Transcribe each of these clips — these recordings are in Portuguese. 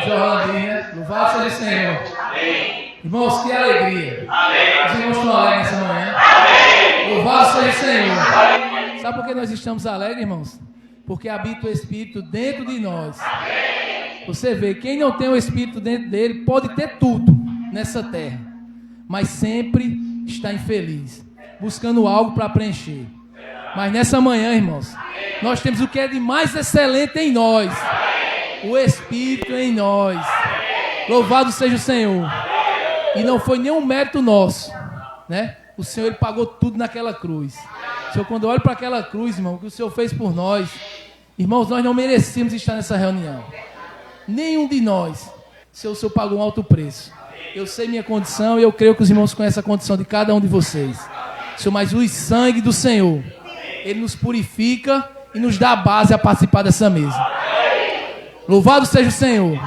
Jorlandinha. Louvado seja o Senhor. Irmãos, que alegria. Os irmãos estão alegres nessa manhã. Louvado seja o Senhor. Sabe por que nós estamos alegres, irmãos? Porque habita o Espírito dentro de nós. Você vê, quem não tem o Espírito dentro dele pode ter tudo nessa terra, mas sempre está infeliz, buscando algo para preencher. Mas nessa manhã, irmãos, nós temos o que é de mais excelente em nós, o Espírito em nós. Louvado seja o Senhor. E não foi nenhum mérito nosso, né? O Senhor, Ele pagou tudo naquela cruz. Senhor, quando eu olho para aquela cruz, irmão, que o Senhor fez por nós, irmãos, nós não merecíamos estar nessa reunião. Nenhum de nós. O Senhor pagou um alto preço. Eu sei minha condição e eu creio que os irmãos conhecem a condição de cada um de vocês. Senhor, mas o sangue do Senhor, Ele nos purifica e nos dá a base a participar dessa mesa. Louvado seja o Senhor.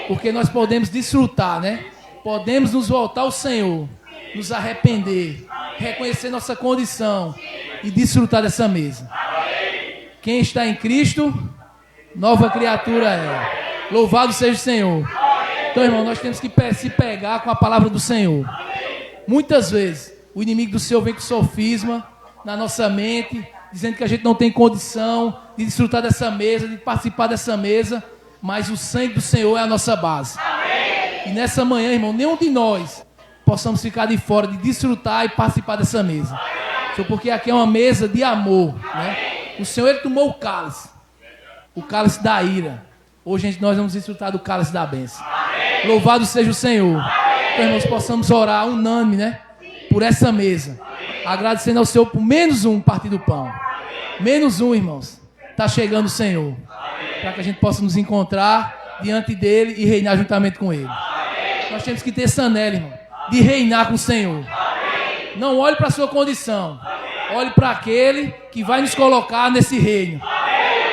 Porque nós podemos desfrutar, né? Podemos nos voltar ao Senhor, nos arrepender, reconhecer nossa condição e desfrutar dessa mesa. Quem está em Cristo, nova criatura é. Louvado seja o Senhor. Então, irmão, nós temos que se pegar com a palavra do Senhor. Muitas vezes, o inimigo do Senhor vem com sofisma na nossa mente, dizendo que a gente não tem condição de desfrutar dessa mesa, de participar dessa mesa, mas o sangue do Senhor é a nossa base. E nessa manhã, irmão, nenhum de nós possamos ficar de fora de desfrutar e participar dessa mesa. Porque aqui é uma mesa de amor, né? O Senhor, Ele tomou o cálice da ira. Hoje nós vamos desfrutar do cálice da bênção. Louvado seja o Senhor. Então, irmãos, possamos orar unânime, né? Por essa mesa. Agradecendo ao Senhor por menos um partir do pão. Menos um, irmãos. Está chegando o Senhor. Para que a gente possa nos encontrar diante dEle e reinar juntamente com Ele. Nós temos que ter essa anela, irmão, de reinar com o Senhor. Não olhe para a sua condição. Olhe para aquele que vai nos colocar nesse reino.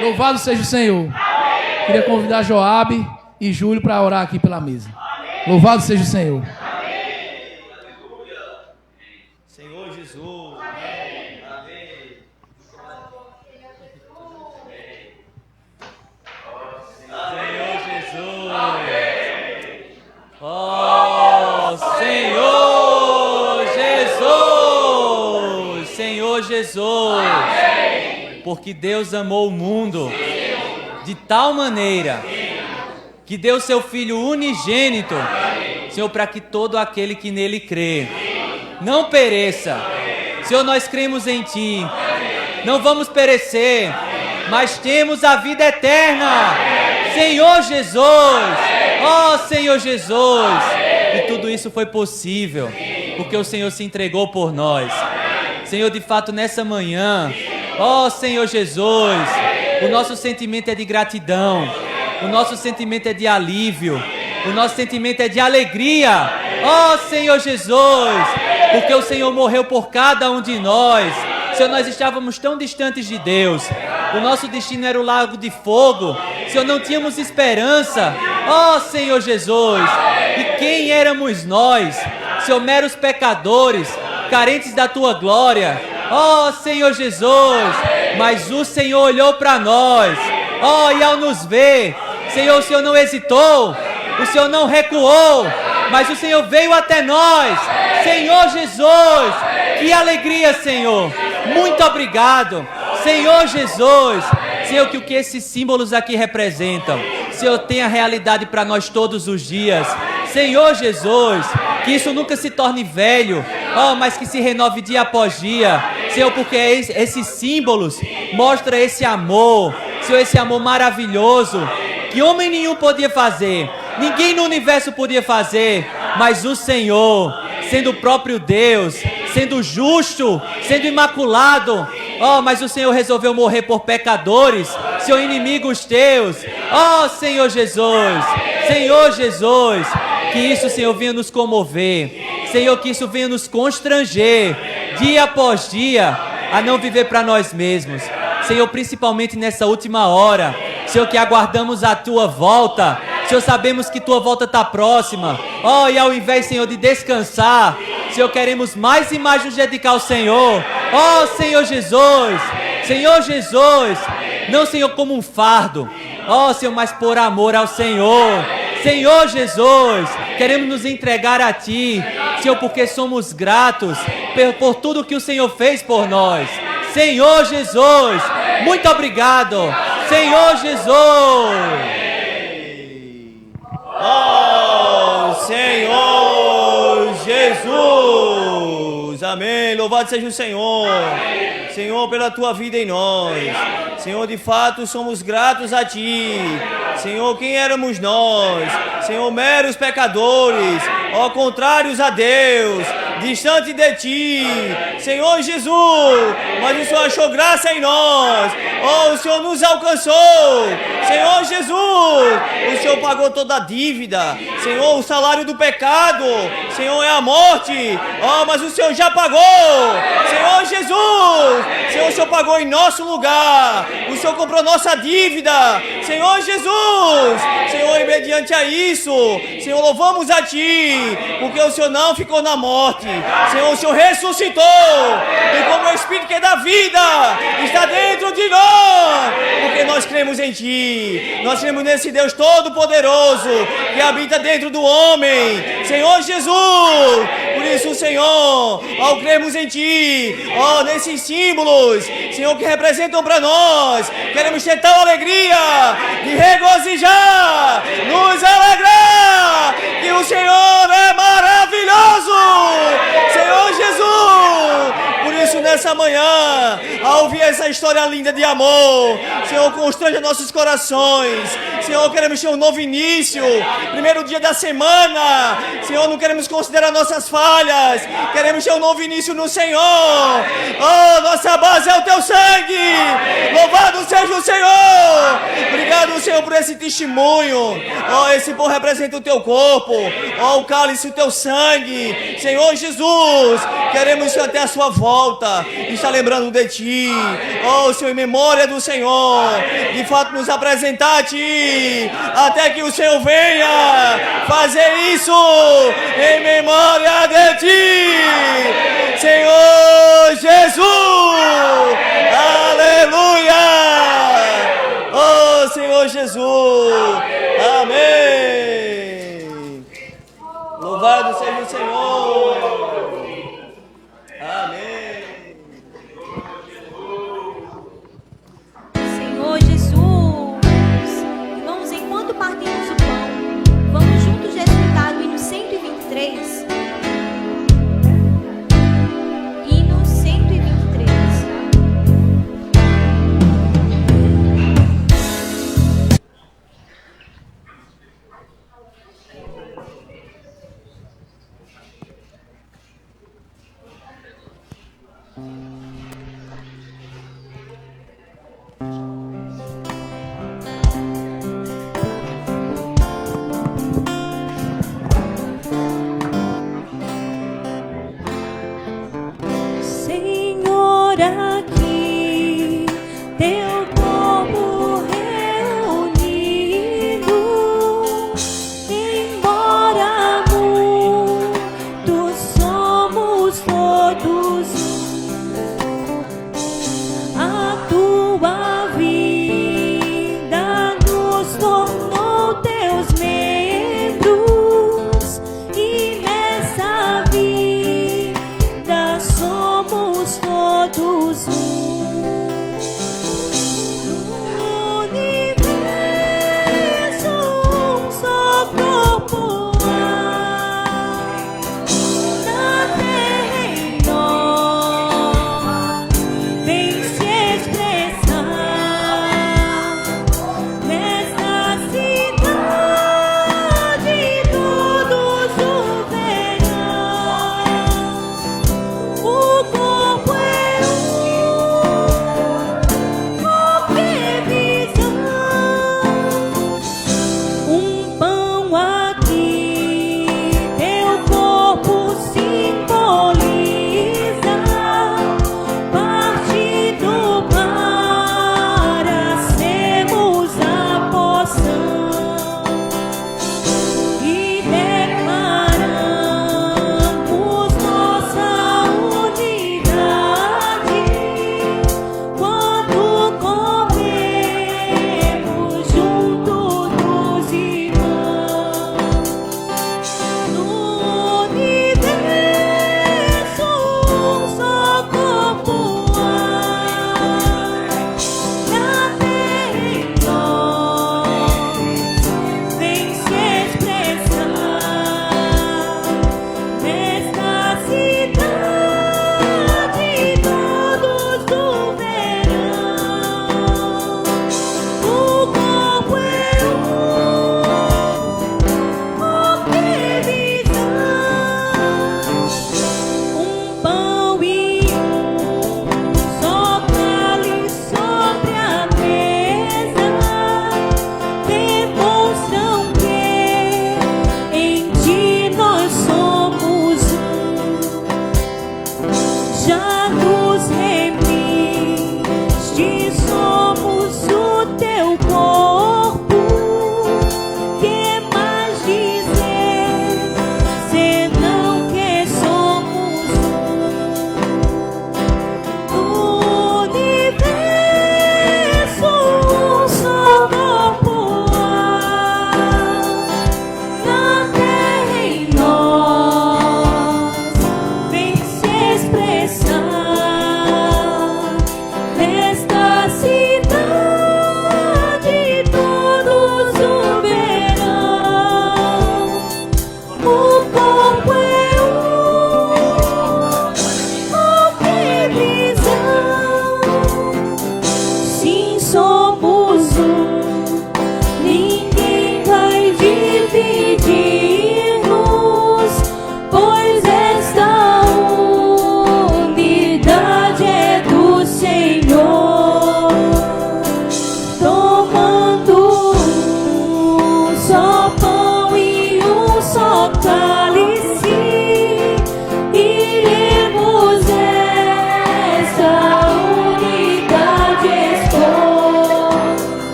Louvado seja o Senhor. Queria convidar Joabe e Júlio para orar aqui pela mesa. Louvado seja o Senhor. Senhor Jesus. Senhor Jesus. Oh, Senhor Jesus. Senhor Jesus. Porque Deus amou o mundo de tal maneira que deu seu Filho unigênito, Senhor, para que todo aquele que nele crê não pereça. Senhor, nós cremos em Ti, não vamos perecer, mas temos a vida eterna. Senhor Jesus, ó Senhor Jesus, e tudo isso foi possível porque o Senhor se entregou por nós. Senhor, de fato, nessa manhã, ó Senhor Jesus, o nosso sentimento é de gratidão, o nosso sentimento é de alívio, o nosso sentimento é de alegria, ó Senhor Jesus, porque o Senhor morreu por cada um de nós. Senhor, nós estávamos tão distantes de Deus, o nosso destino era o lago de fogo, Senhor, não tínhamos esperança, ó Senhor Jesus, e quem éramos nós? Senhor, meros pecadores, carentes da Tua glória, ó Senhor Jesus, mas o Senhor olhou para nós, ó, e ao nos ver, Senhor, o Senhor não hesitou, o Senhor não recuou, mas o Senhor veio até nós. Senhor Jesus, que alegria, Senhor, muito obrigado, Senhor Jesus. Senhor, que o que esses símbolos aqui representam, Senhor, tenha realidade para nós todos os dias. Senhor Jesus, que isso nunca se torne velho, ó, mas que se renove dia após dia, Senhor, porque esses símbolos mostram esse amor, Senhor, esse amor maravilhoso, que homem nenhum podia fazer, ninguém no universo podia fazer, mas o Senhor, sendo o próprio Deus, sendo justo, sendo imaculado, ó, mas o Senhor resolveu morrer por pecadores, Senhor, inimigos teus, ó Senhor Jesus, Senhor Jesus, que isso, Senhor, venha nos comover, Senhor, que isso venha nos constranger, dia após dia, a não viver para nós mesmos, Senhor, principalmente nessa última hora, Senhor, que aguardamos a Tua volta, Senhor, sabemos que Tua volta está próxima, ó, e ao invés, Senhor, de descansar, Senhor, queremos mais e mais nos dedicar ao Senhor, ó Senhor Jesus, Senhor Jesus, não, Senhor, como um fardo, ó Senhor, mas por amor ao Senhor, Senhor Jesus, queremos nos entregar a Ti, Senhor, porque somos gratos por tudo que o Senhor fez por nós. Senhor Jesus, muito obrigado. Senhor Jesus. Oh, Senhor Jesus. Amém. Louvado seja o Senhor. Senhor, pela Tua vida em nós. Senhor, de fato somos gratos a Ti. Senhor, quem éramos nós? Senhor, meros pecadores, ó, contrários a Deus, distante de Ti. Senhor Jesus, mas o Senhor achou graça em nós. Oh, o Senhor nos alcançou. Senhor Jesus, o Senhor pagou toda a dívida. Senhor, o salário do pecado, Senhor, é a morte. Oh, mas o Senhor já pagou. Senhor Jesus, Senhor, o Senhor pagou em nosso lugar. O Senhor comprou nossa dívida. Senhor Jesus, Senhor, e mediante a isso, Senhor, louvamos a Ti, porque o Senhor não ficou na morte. Senhor, o Senhor ressuscitou. E como o Espírito que é da vida está dentro de nós, porque nós cremos em Ti. Nós cremos nesse Deus Todo-Poderoso que habita dentro do homem. Senhor Jesus, por isso, Senhor, ao cremos em Ti, ó, nesses símbolos, Senhor, que representam para nós, queremos ter tal alegria de regozijar, nos alegrar, que o Senhor é maravilhoso. Senhor Jesus, por isso nessa manhã, ao ouvir essa história linda de amor, Senhor, constrange nossos corações. Senhor, queremos ter um novo início, primeiro dia da semana. Senhor, não queremos considerar nossas falhas, queremos ter um novo início no Senhor. Oh, nossa base é o Teu sangue. Louvado seja o Senhor. Obrigado, Senhor, por esse testemunho. Oh, esse pão representa o Teu corpo. Oh, o cálice, o Teu sangue. Senhor Jesus, queremos até a Sua volta estar lembrando de Ti. Oh, Senhor, em memória do Senhor, de fato nos apresentar a Ti, até que o Senhor venha fazer isso em memória de Ti. Senhor Jesus, aleluia. Oh, Senhor Jesus, amém. Louvado seja o Senhor. Amém. Senhor Jesus, irmãos, enquanto partimos o pão, vamos juntos recitar o hino 123. Hino 123.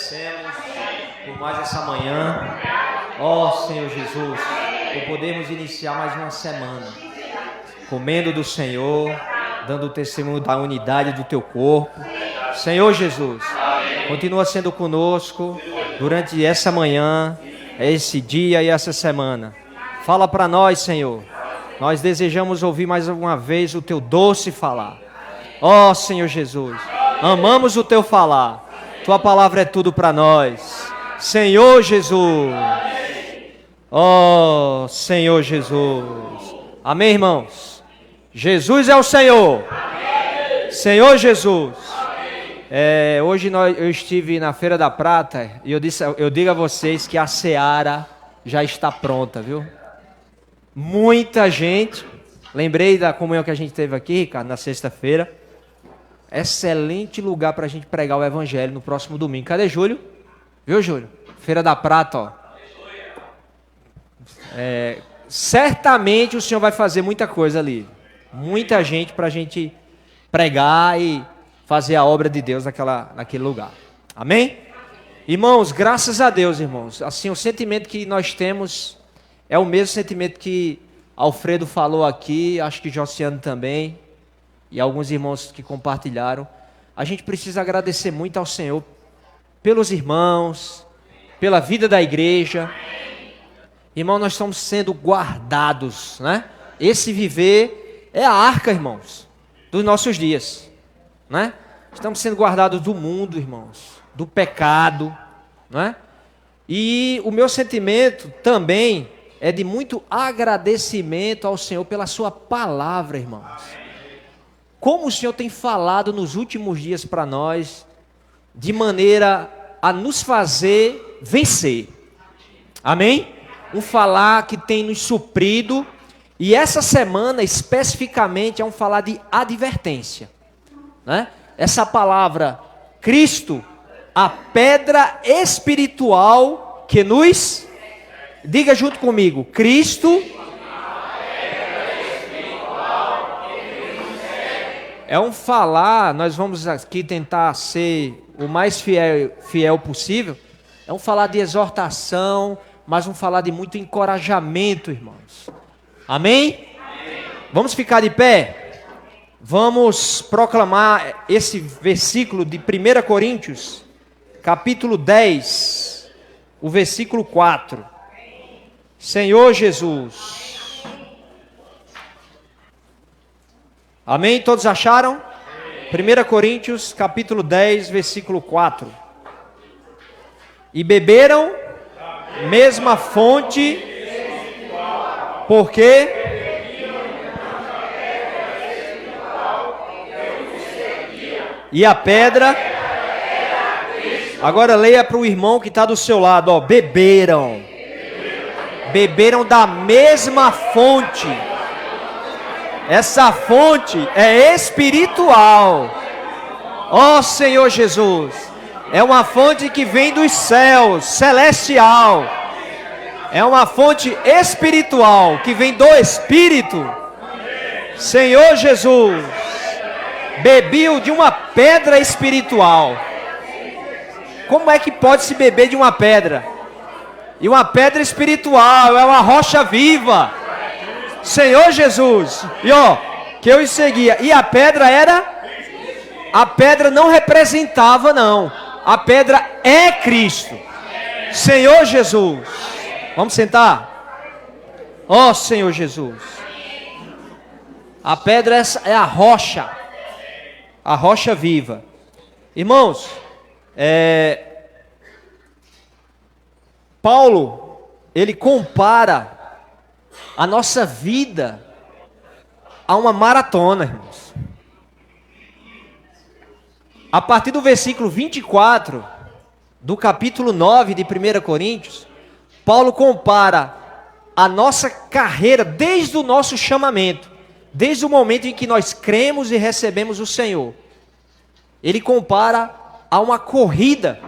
agradecemos por mais essa manhã. Ó Senhor Jesus, por podermos iniciar mais uma semana comendo do Senhor, dando o testemunho da unidade do Teu corpo. Senhor Jesus, continua sendo conosco durante essa manhã, esse dia e essa semana. Fala para nós, Senhor. Nós desejamos ouvir mais uma vez o Teu doce falar. Ó Senhor Jesus, amamos o Teu falar. Tua palavra é tudo para nós. Senhor Jesus. Ó Senhor Jesus. Amém, irmãos? Jesus é o Senhor. Senhor Jesus. Hoje eu estive na Feira da Prata e eu digo a vocês que a seara já está pronta, viu? Muita gente. Lembrei da comunhão que a gente teve aqui, Ricardo, na sexta-feira. Excelente lugar para a gente pregar o evangelho no próximo domingo. Cadê Júlio? Viu, Júlio? Feira da Prata, ó. Certamente o Senhor vai fazer muita coisa ali. Muita gente para a gente pregar e fazer a obra de Deus naquele lugar. Amém? Irmãos, graças a Deus, irmãos. Assim, o sentimento que nós temos é o mesmo sentimento que Alfredo falou aqui, acho que Josiano também, e alguns irmãos que compartilharam. A gente precisa agradecer muito ao Senhor pelos irmãos, pela vida da igreja. Irmão, nós estamos sendo guardados, né? Esse viver é a arca, irmãos, dos nossos dias, né? Estamos sendo guardados do mundo, irmãos, do pecado, né? E o meu sentimento também é de muito agradecimento ao Senhor pela sua palavra, irmãos. Como o Senhor tem falado nos últimos dias para nós, de maneira a nos fazer vencer. Amém? Um falar que tem nos suprido. E essa semana, especificamente, é um falar de advertência, né? Essa palavra, Cristo, a pedra espiritual que nos... Diga junto comigo, Cristo... É um falar, nós vamos aqui tentar ser o mais fiel possível. É um falar de exortação, mas um falar de muito encorajamento, irmãos. Amém? Vamos ficar de pé? Vamos proclamar esse versículo de 1 Coríntios, capítulo 10, o versículo 4. Senhor Jesus. Amém? Todos acharam? 1 Coríntios, capítulo 10, versículo 4. E beberam mesma fonte... Porque e a pedra. Agora leia para o irmão que está do seu lado, ó. Beberam da mesma fonte. Essa fonte é espiritual. Ó Senhor Jesus, é uma fonte que vem dos céus, celestial. É uma fonte espiritual que vem do Espírito. Senhor Jesus, bebiam de uma pedra espiritual. Como é que pode se beber de uma pedra? E uma pedra espiritual é uma rocha viva. Senhor Jesus. E ó, que eu seguia. E a pedra era? A pedra não representava, não. A pedra é Cristo. Senhor Jesus. Vamos sentar? Ó Senhor Jesus. A pedra é a rocha viva. Irmãos, Paulo, ele compara a nossa vida a uma maratona, irmãos. A partir do versículo 24 do capítulo 9 de 1 Coríntios, Paulo compara a nossa carreira desde o nosso chamamento, desde o momento em que nós cremos e recebemos o Senhor. Ele compara a uma corrida.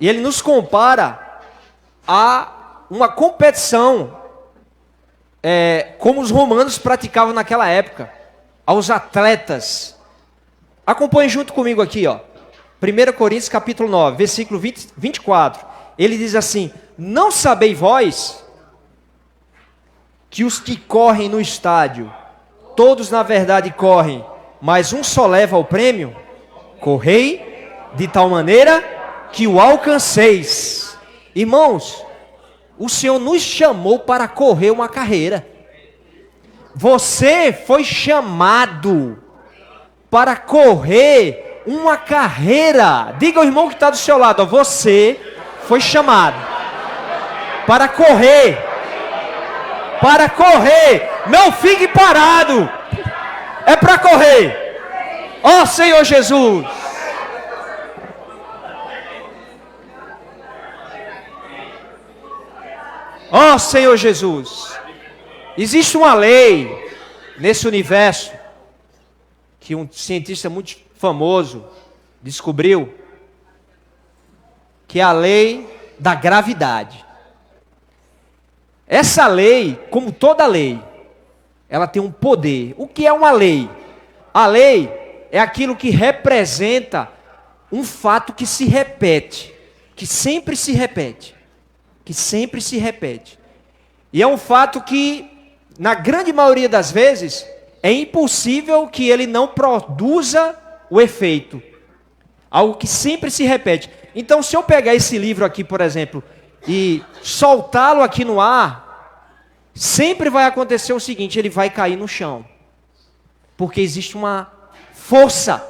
E ele nos compara a uma competição, como os romanos praticavam naquela época, aos atletas. Acompanhe junto comigo aqui, ó. 1 Coríntios capítulo 9, versículo 24. Ele diz assim: não sabeis vós que os que correm no estádio, todos na verdade correm, mas um só leva o prêmio? Correi de tal maneira que o alcanceis. Irmãos, o Senhor nos chamou para correr uma carreira. Você foi chamado para correr uma carreira. Diga ao irmão que está do seu lado, ó, você foi chamado para correr. Para correr. Não fique parado. É para correr. Ó Senhor Jesus. Ó Senhor Jesus. Existe uma lei nesse universo que um cientista muito famoso descobriu, que é a lei da gravidade. Essa lei, como toda lei, ela tem um poder. O que é uma lei? A lei é aquilo que representa um fato que se repete, que sempre se repete, que sempre se repete. E é um fato que, na grande maioria das vezes, é impossível que ele não produza o efeito. Algo que sempre se repete. Então, se eu pegar esse livro aqui, por exemplo, e soltá-lo aqui no ar, sempre vai acontecer o seguinte: ele vai cair no chão. Porque existe uma força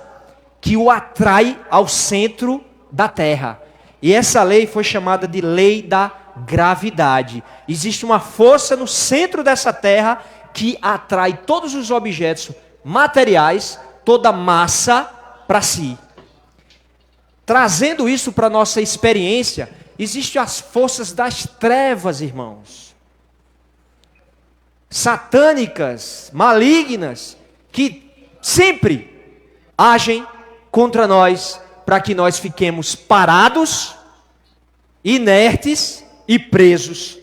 que o atrai ao centro da Terra. E essa lei foi chamada de lei da gravidade. Existe uma força no centro dessa Terra que atrai todos os objetos materiais, toda massa para si. Trazendo isso para a nossa experiência, existem as forças das trevas, irmãos. Satânicas, malignas, que sempre agem contra nós para que nós fiquemos parados, inertes e presos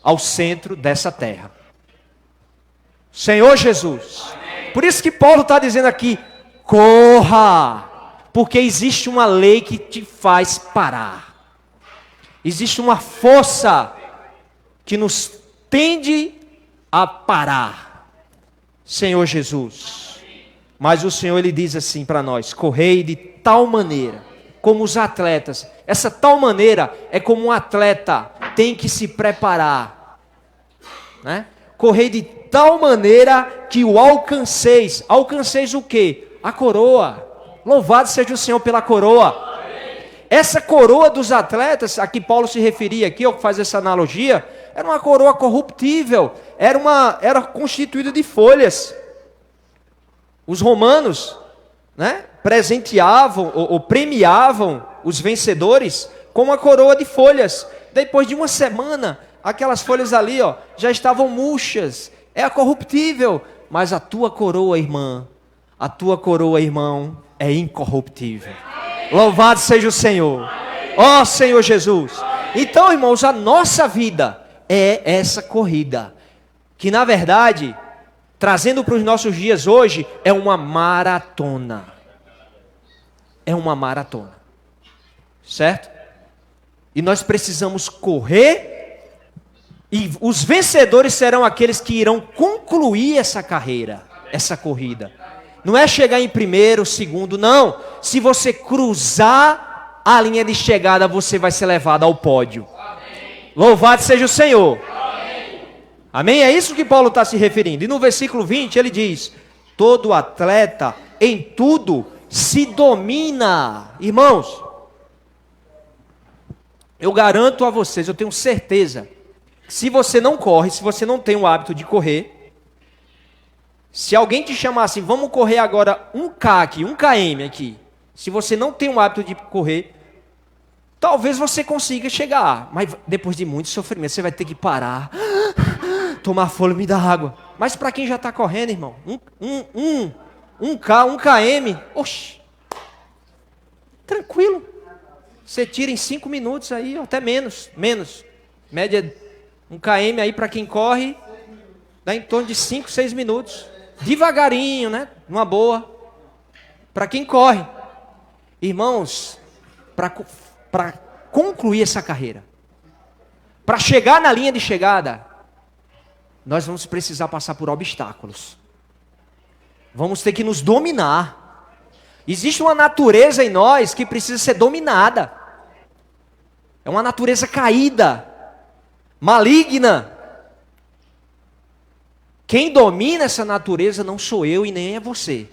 ao centro dessa terra. Senhor Jesus. Por isso que Paulo está dizendo aqui: corra, porque existe uma lei que te faz parar. Existe uma força que nos tende a parar. Senhor Jesus. Mas o Senhor, Ele diz assim para nós: correi de tal maneira, como os atletas. Essa tal maneira é como um atleta tem que se preparar, né? Correi de tal maneira que o alcanceis. Alcanceis o quê? A coroa. Louvado seja o Senhor pela coroa. Essa coroa dos atletas, a que Paulo se referia aqui, ao que faz essa analogia, era uma coroa corruptível, era constituída de folhas. Os romanos, né, presenteavam ou premiavam os vencedores com uma coroa de folhas. Depois de uma semana, aquelas folhas ali, ó, já estavam murchas. É corruptível, mas a tua coroa, irmã, a tua coroa, irmão, é incorruptível. Louvado seja o Senhor. Ó Senhor Jesus. Então, irmãos, a nossa vida é essa corrida, que na verdade, trazendo para os nossos dias hoje, é uma maratona. É uma maratona. Certo? E nós precisamos correr, e os vencedores serão aqueles que irão concluir essa carreira, essa corrida. Não é chegar em primeiro, segundo, não. Se você cruzar a linha de chegada, você vai ser levado ao pódio. Amém. Louvado seja o Senhor. Amém. Amém? É isso que Paulo está se referindo. E no versículo 20 ele diz: todo atleta em tudo se domina. Irmãos, eu garanto a vocês, eu tenho certeza, se você não corre, se você não tem o hábito de correr, se alguém te chamar assim: vamos correr agora 1K aqui, 1km aqui, se você não tem o hábito de correr, talvez você consiga chegar, mas depois de muito sofrimento, você vai ter que parar, tomar fôlego, me dá água. Mas para quem já está correndo, irmão, 1km, oxi, tranquilo. Você tira em 5 minutos aí, ou até menos. Média 1km aí para quem corre, dá em torno de 5, 6 minutos. Devagarinho, né? Numa boa. Para quem corre. Irmãos, para concluir essa carreira, para chegar na linha de chegada, nós vamos precisar passar por obstáculos. Vamos ter que nos dominar. Existe uma natureza em nós que precisa ser dominada. É uma natureza caída, maligna. Quem domina essa natureza não sou eu e nem é você,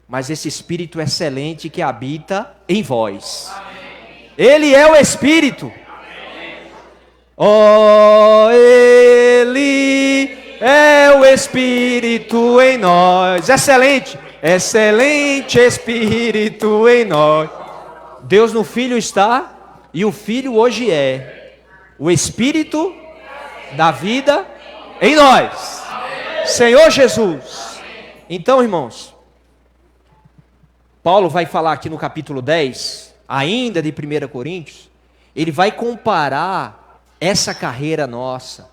mas esse Espírito excelente que habita em vós. Ele é o Espírito. Oh, Ele é o Espírito em nós. Excelente, excelente Espírito em nós. Deus no Filho está, e o Filho hoje é o Espírito da vida em nós. Senhor Jesus. Então, irmãos, Paulo vai falar aqui no capítulo 10, ainda de 1 Coríntios, ele vai comparar essa carreira nossa,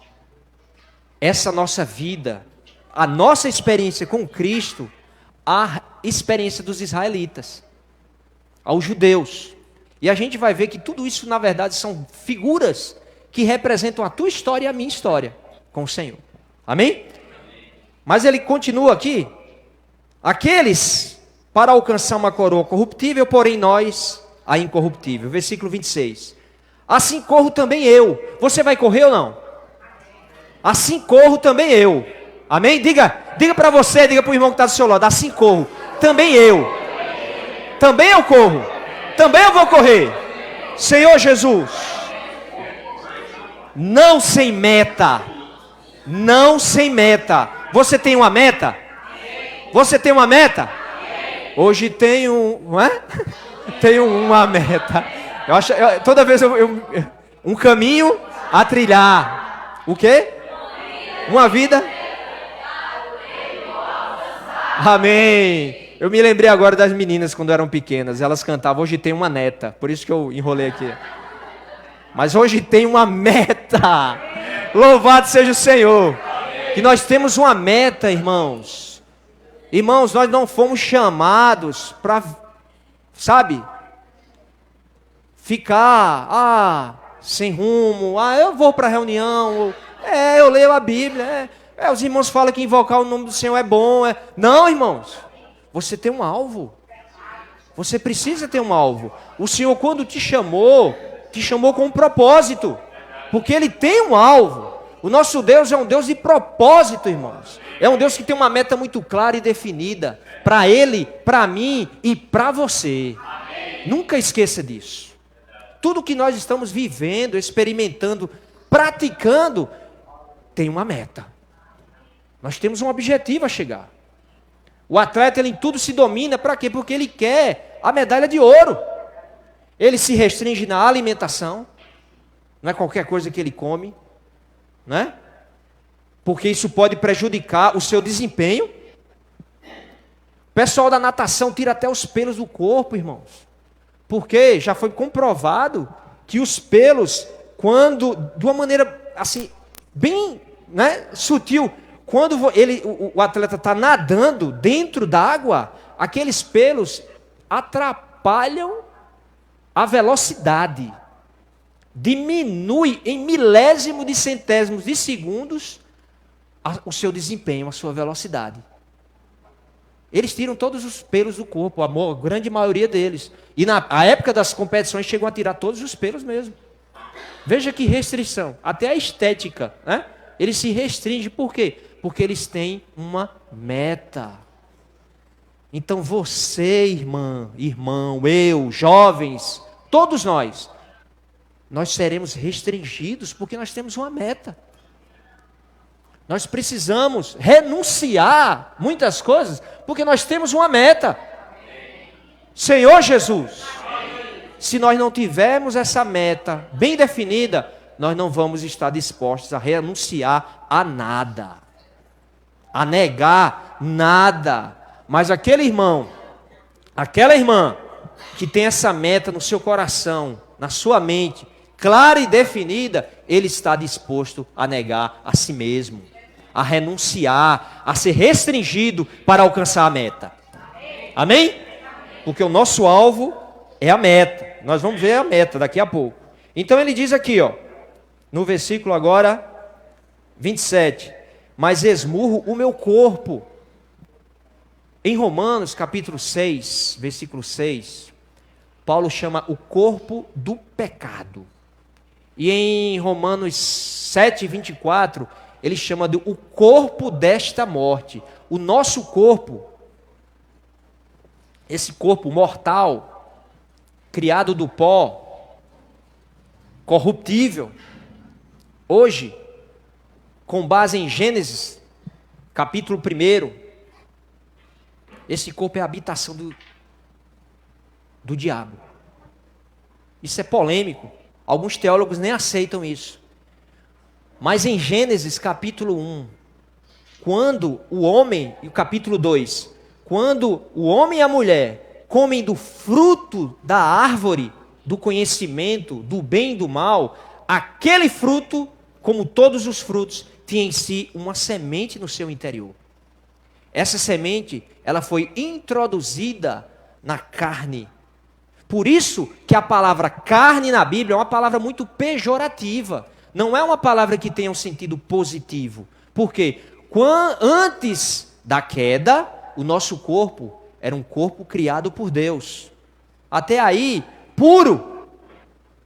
essa nossa vida, a nossa experiência com Cristo, à experiência dos israelitas, aos judeus. E a gente vai ver que tudo isso, na verdade, são figuras que representam a tua história e a minha história com o Senhor. Amém? Mas ele continua aqui. Aqueles para alcançar uma coroa corruptível, porém nós a incorruptível. Versículo 26. Assim corro também eu. Você vai correr ou não? Assim corro também eu. Amém? Diga para você, diga para o irmão que está do seu lado. Assim corro também eu. Também eu corro. Também eu vou correr. Senhor Jesus. Não sem meta. Não sem meta. Você tem uma meta? Você tem uma meta? Hoje tenho, não é? Tenho uma meta. Toda vez um caminho a trilhar. O quê? Uma vida. Amém. Eu me lembrei agora das meninas quando eram pequenas. Elas cantavam, hoje tem uma neta. Por isso que eu enrolei aqui. Mas hoje tem uma meta. Louvado seja o Senhor. Que nós temos uma meta, irmãos. Irmãos, nós não fomos chamados para, sabe, ficar, sem rumo. Eu vou para a reunião. Eu leio a Bíblia. Os irmãos falam que invocar o nome do Senhor é bom. Não, irmãos. Você tem um alvo. Você precisa ter um alvo. O Senhor, quando te chamou com um propósito. Porque Ele tem um alvo. O nosso Deus é um Deus de propósito, irmãos. É um Deus que tem uma meta muito clara e definida. Para Ele, para mim e para você. Amém. Nunca esqueça disso. Tudo que nós estamos vivendo, experimentando, praticando, tem uma meta. Nós temos um objetivo a chegar. O atleta, ele em tudo se domina. Para quê? Porque ele quer a medalha de ouro. Ele se restringe na alimentação. Não é qualquer coisa que ele come. Né? Porque isso pode prejudicar o seu desempenho. O pessoal da natação tira até os pelos do corpo, irmãos. Porque já foi comprovado que os pelos, quando, de uma maneira assim, bem, né, sutil, quando o atleta está nadando dentro d'água, aqueles pelos atrapalham a velocidade. Diminui em milésimo de centésimos de segundos o seu desempenho, a sua velocidade. Eles tiram todos os pelos do corpo, a grande maioria deles. E na época das competições chegam a tirar todos os pelos mesmo. Veja que restrição. Até a estética, né? Eles se restringem. Por quê? Porque eles têm uma meta. Então você, irmão, eu, jovens, todos nós seremos restringidos porque nós temos uma meta. Nós precisamos renunciar muitas coisas porque nós temos uma meta. Senhor Jesus, se nós não tivermos essa meta bem definida, nós não vamos estar dispostos a renunciar a nada, a negar nada. Mas aquele irmão, aquela irmã que tem essa meta no seu coração, na sua mente, clara e definida, ele está disposto a negar a si mesmo, a renunciar, a ser restringido para alcançar a meta. Amém? Porque o nosso alvo É a meta. Nós vamos ver a meta daqui a pouco. Então ele diz aqui, ó, no versículo agora 27, mas esmurro o meu corpo. Em Romanos capítulo 6, versículo 6, Paulo chama o corpo do pecado. E em Romanos 7, 24, ele chama de o corpo desta morte. O nosso corpo, esse corpo mortal, criado do pó, corruptível, hoje, com base em Gênesis, capítulo 1, esse corpo é a habitação do diabo. Isso é polêmico. Alguns teólogos nem aceitam isso. Mas em Gênesis capítulo 1, quando o homem, e o capítulo 2, quando o homem e a mulher comem do fruto da árvore do conhecimento, do bem e do mal, aquele fruto, como todos os frutos, tinha em si uma semente no seu interior. Essa semente, ela foi introduzida na carne. Por isso que a palavra carne na Bíblia é uma palavra muito pejorativa. Não é uma palavra que tenha um sentido positivo. Por quê? Antes da queda, o nosso corpo era um corpo criado por Deus. Até aí, puro.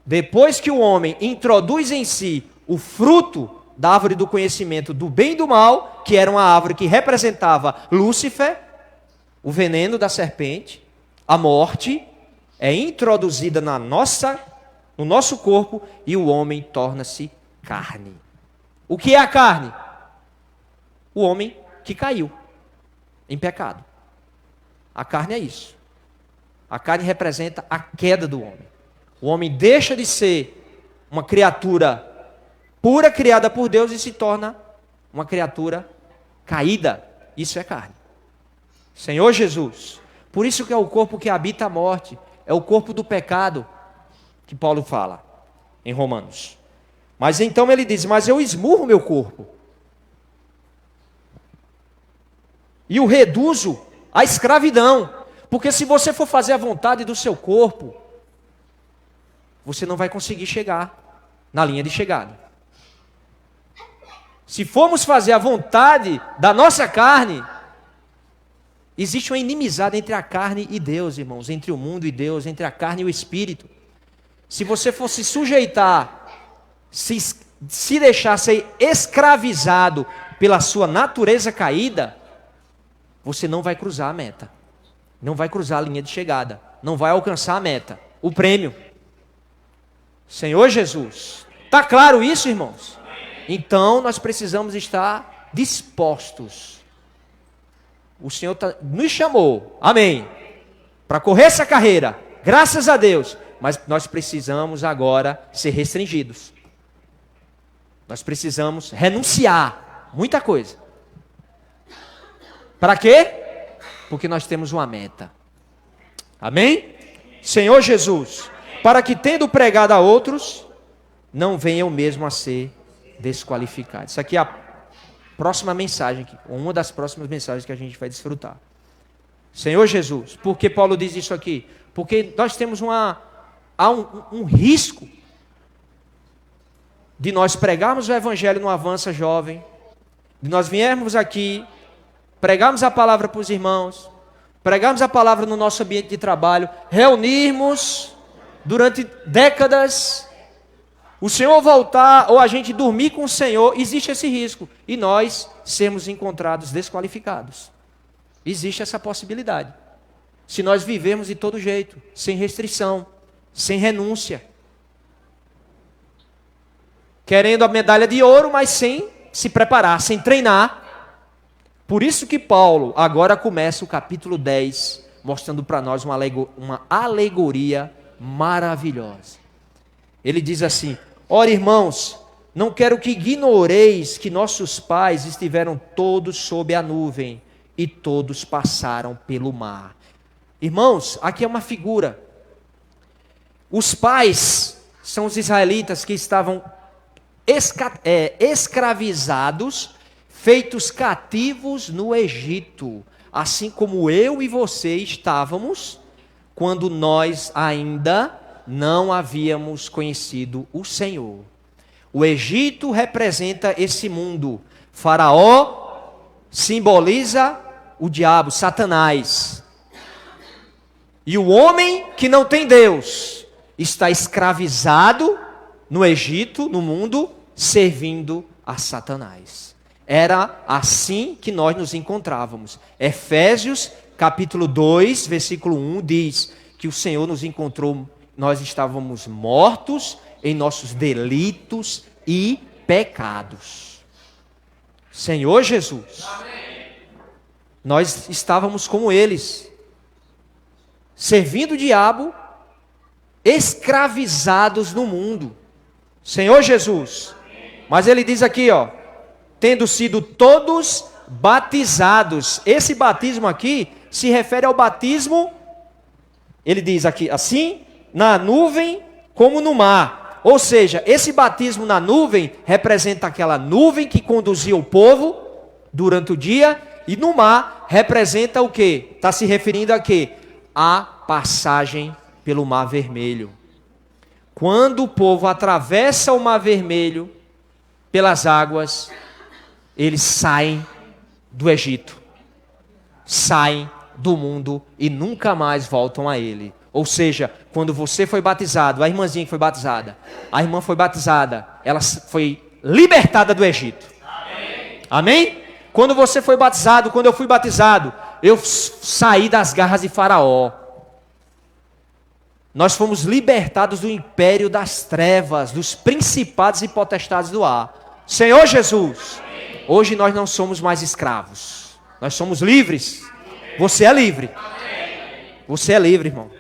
Depois que o homem introduz em si o fruto da árvore do conhecimento do bem e do mal, que era uma árvore que representava Lúcifer, o veneno da serpente, a morte, é introduzida no nosso corpo e o homem torna-se carne. O que é a carne? O homem que caiu em pecado. A carne é isso. A carne representa a queda do homem. O homem deixa de ser uma criatura pura, criada por Deus, e se torna uma criatura caída. Isso é carne. Senhor Jesus. Por isso que é o corpo que habita a morte. É o corpo do pecado que Paulo fala em Romanos. Mas então ele diz, mas eu esmurro meu corpo. E o reduzo à escravidão. Porque se você for fazer a vontade do seu corpo, você não vai conseguir chegar na linha de chegada. Se formos fazer a vontade da nossa carne, existe uma inimizade entre a carne e Deus, irmãos, entre o mundo e Deus, entre a carne e o espírito. Se você fosse sujeitar, se deixar ser escravizado pela sua natureza caída, você não vai cruzar a meta. Não vai cruzar a linha de chegada. Não vai alcançar a meta, o prêmio. Senhor Jesus. Está claro isso, irmãos? Então nós precisamos estar dispostos. O Senhor nos chamou, amém, para correr essa carreira, graças a Deus. Mas nós precisamos agora ser restringidos. Nós precisamos renunciar muita coisa. Para quê? Porque nós temos uma meta. Amém? Senhor Jesus, para que tendo pregado a outros, não venham mesmo a ser desqualificados. Isso aqui é a próxima mensagem, uma das próximas mensagens que a gente vai desfrutar. Senhor Jesus, por que Paulo diz isso aqui? Porque nós temos um risco de nós pregarmos o evangelho no Avança Jovem, de nós viermos aqui, pregarmos a palavra para os irmãos, pregarmos a palavra no nosso ambiente de trabalho, reunirmos durante décadas, o Senhor voltar ou a gente dormir com o Senhor, existe esse risco, e nós sermos encontrados desqualificados. Existe essa possibilidade. Se nós vivermos de todo jeito, sem restrição, sem renúncia, querendo a medalha de ouro, mas sem se preparar, sem treinar. Por isso que Paulo agora começa o capítulo 10, mostrando para nós uma alegoria maravilhosa. Ele diz assim: ora, irmãos, não quero que ignoreis que nossos pais estiveram todos sob a nuvem e todos passaram pelo mar. Irmãos, aqui é uma figura. Os pais são os israelitas que estavam escravizados, feitos cativos no Egito, assim como eu e você estávamos quando nós ainda não havíamos conhecido o Senhor. O Egito representa esse mundo. Faraó simboliza o diabo, Satanás. E o homem que não tem Deus está escravizado no Egito, no mundo, servindo a Satanás. Era assim que nós nos encontrávamos. Efésios capítulo 2, versículo 1 diz que o Senhor nos encontrou, nós estávamos mortos em nossos delitos e pecados. Senhor Jesus, nós estávamos como eles, servindo o diabo, escravizados no mundo. Senhor Jesus, mas ele diz aqui, ó, tendo sido todos batizados. Esse batismo aqui se refere ao batismo, ele diz aqui assim, na nuvem como no mar. Ou seja, esse batismo na nuvem representa aquela nuvem que conduzia o povo durante o dia, e no mar representa o quê? Está se referindo a quê? A passagem pelo Mar Vermelho. Quando o povo atravessa o Mar Vermelho pelas águas, eles saem do Egito, saem do mundo e nunca mais voltam a ele. Ou seja, quando você foi batizado, a irmãzinha que foi batizada, a irmã foi batizada, ela foi libertada do Egito. Amém? Amém? Quando você foi batizado, quando eu fui batizado, eu saí das garras de Faraó. Nós fomos libertados do império das trevas, dos principados e potestades do ar. Senhor Jesus, hoje nós não somos mais escravos. Nós somos livres. Você é livre. Você é livre, irmão.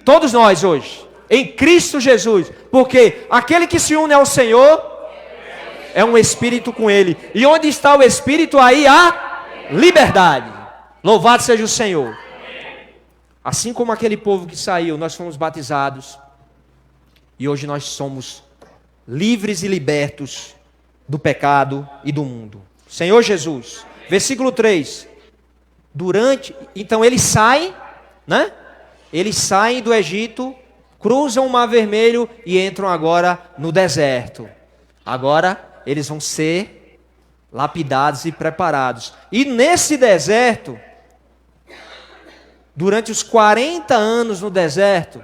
Todos nós hoje, em Cristo Jesus. Porque aquele que se une ao Senhor é um espírito com Ele. E onde está o espírito, aí há liberdade. Louvado seja o Senhor. Assim como aquele povo que saiu, nós fomos batizados. E hoje nós somos livres e libertos do pecado e do mundo. Senhor Jesus. Versículo 3. Então eles saem, né? Eles saem do Egito, cruzam o Mar Vermelho e entram agora no deserto. Agora eles vão ser lapidados e preparados. E nesse deserto, durante os 40 anos no deserto,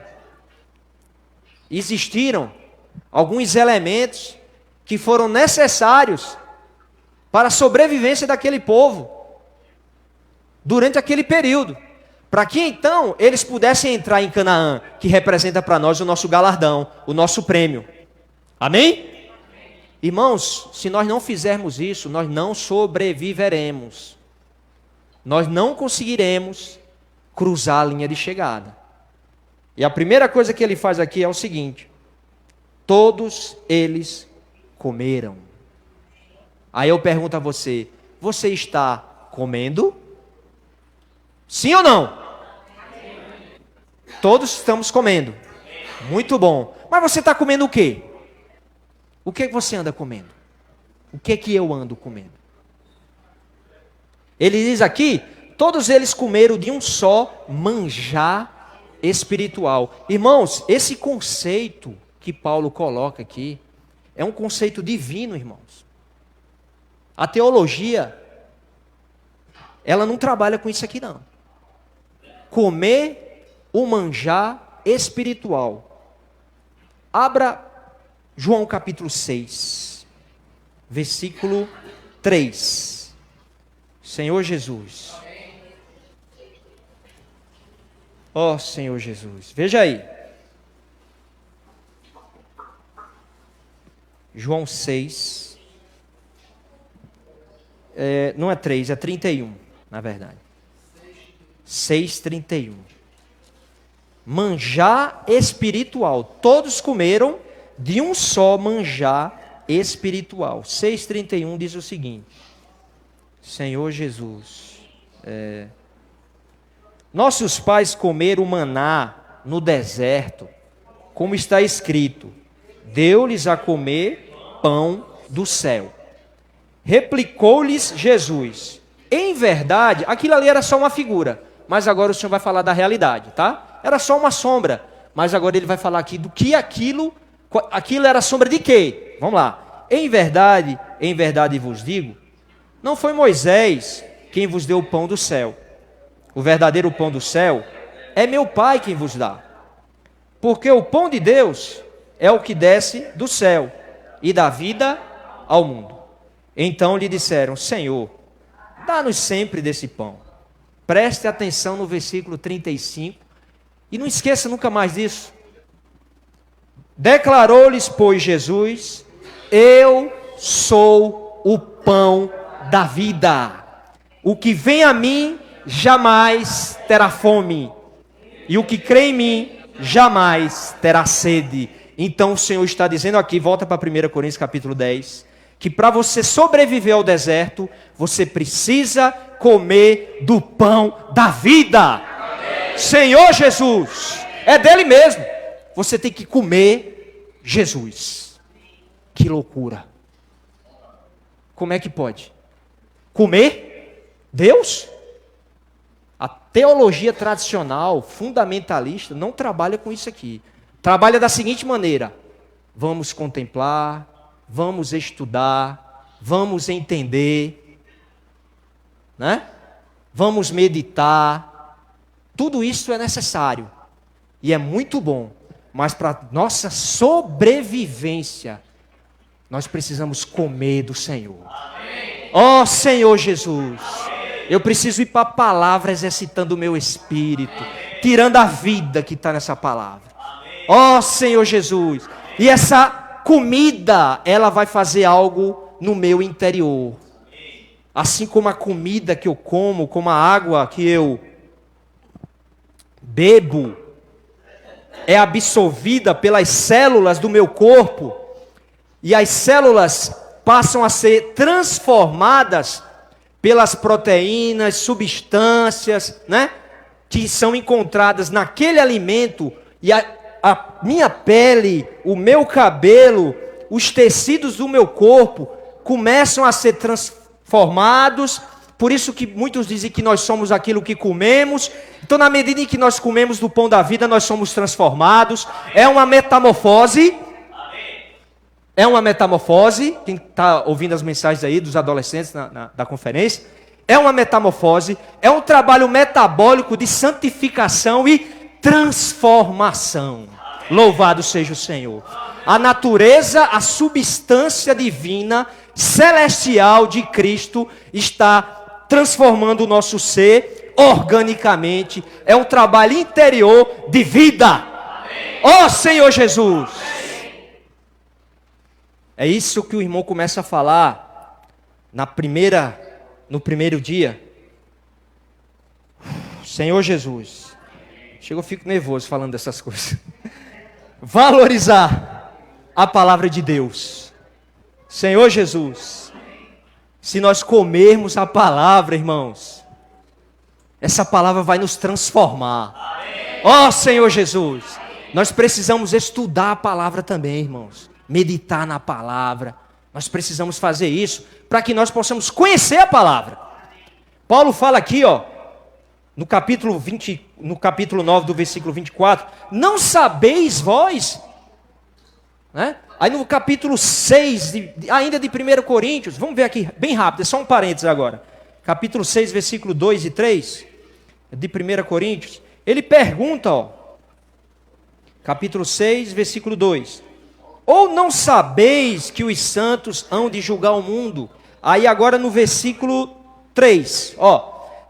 existiram alguns elementos que foram necessários para a sobrevivência daquele povo durante aquele período, para que então eles pudessem entrar em Canaã, que representa para nós o nosso galardão, o nosso prêmio. Amém? Irmãos, se nós não fizermos isso, nós não sobreviveremos. Nós não conseguiremos cruzar a linha de chegada. E a primeira coisa que ele faz aqui é o seguinte: todos eles comeram. Aí eu pergunto a você: você está comendo? Sim ou não? Todos estamos comendo. Muito bom. Mas você está comendo o quê? O que você anda comendo? O que eu ando comendo? Ele diz aqui: todos eles comeram de um só manjar espiritual. Irmãos, esse conceito que Paulo coloca aqui é um conceito divino, irmãos. A teologia, ela não trabalha com isso aqui não. Comer o manjar espiritual. Abra João capítulo 6, versículo 3. Senhor Jesus. Ó Senhor Jesus. Veja aí. João 6. Não é 3, é 31, na verdade. 6:31. Manjar espiritual. Todos comeram de um só manjar espiritual. 6:31 diz o seguinte: Senhor Jesus, nossos pais comeram maná no deserto, como está escrito, deu-lhes a comer pão do céu. Replicou-lhes Jesus: em verdade, aquilo ali era só uma figura. mas agora o Senhor vai falar da realidade, tá? Era só uma sombra, mas agora ele vai falar aqui do que aquilo era sombra de quê? Vamos lá. Em verdade vos digo, não foi Moisés quem vos deu o pão do céu. O verdadeiro pão do céu é meu Pai quem vos dá. Porque o pão de Deus é o que desce do céu e dá vida ao mundo. Então lhe disseram, Senhor, dá-nos sempre desse pão. Preste atenção no versículo 35 e não esqueça nunca mais disso. Declarou-lhes, pois, Jesus, eu sou o pão da vida. O que vem a mim jamais terá fome, e o que crê em mim jamais terá sede. Então o Senhor está dizendo aqui, volta para 1 Coríntios capítulo 10, que para você sobreviver ao deserto, você precisa comer do pão da vida. Amém. Senhor Jesus, é dele mesmo. Você tem que comer Jesus. Que loucura. Como é que pode? Comer Deus? A teologia tradicional, fundamentalista, não trabalha com isso aqui. Trabalha da seguinte maneira: vamos contemplar, vamos estudar, vamos entender, né? Vamos meditar. Tudo isso é necessário e é muito bom, mas para nossa sobrevivência, nós precisamos comer do Senhor. Ó Senhor Jesus, eu preciso ir para a palavra exercitando o meu espírito, tirando a vida que está nessa palavra. Ó Senhor Jesus, e essa comida, ela vai fazer algo no meu interior. Assim como a comida que eu como, como a água que eu bebo, é absorvida pelas células do meu corpo, e as células passam a ser transformadas pelas proteínas, substâncias, né, que são encontradas naquele alimento, e a minha pele, o meu cabelo, os tecidos do meu corpo começam a ser transformados. Por isso que muitos dizem que nós somos aquilo que comemos. Então, na medida em que nós comemos do pão da vida, nós somos transformados. É uma metamorfose. É uma metamorfose. Quem está ouvindo as mensagens aí dos adolescentes da conferência, é uma metamorfose. É um trabalho metabólico de santificação e transformação. Louvado seja o Senhor. A natureza, a substância divina, celestial de Cristo está transformando o nosso ser organicamente. É um trabalho interior de vida. Ó Senhor Jesus. É isso que o irmão começa a falar no primeiro dia. Senhor Jesus. Chega, eu fico nervoso falando dessas coisas. Valorizar a palavra de Deus. Senhor Jesus, se nós comermos a palavra, irmãos, essa palavra vai nos transformar. Ó Senhor Jesus, nós precisamos estudar a palavra também, irmãos. Meditar na palavra. Nós precisamos fazer isso para que nós possamos conhecer a palavra. Paulo fala aqui, no capítulo 9 do versículo 24, não sabeis vós, né? Aí no capítulo 6, ainda de 1 Coríntios, vamos ver aqui, bem rápido, é só um parênteses agora. Capítulo 6, versículo 2 e 3, de 1 Coríntios, ele pergunta, capítulo 6, versículo 2, ou não sabeis que os santos hão de julgar o mundo? Aí agora no versículo 3,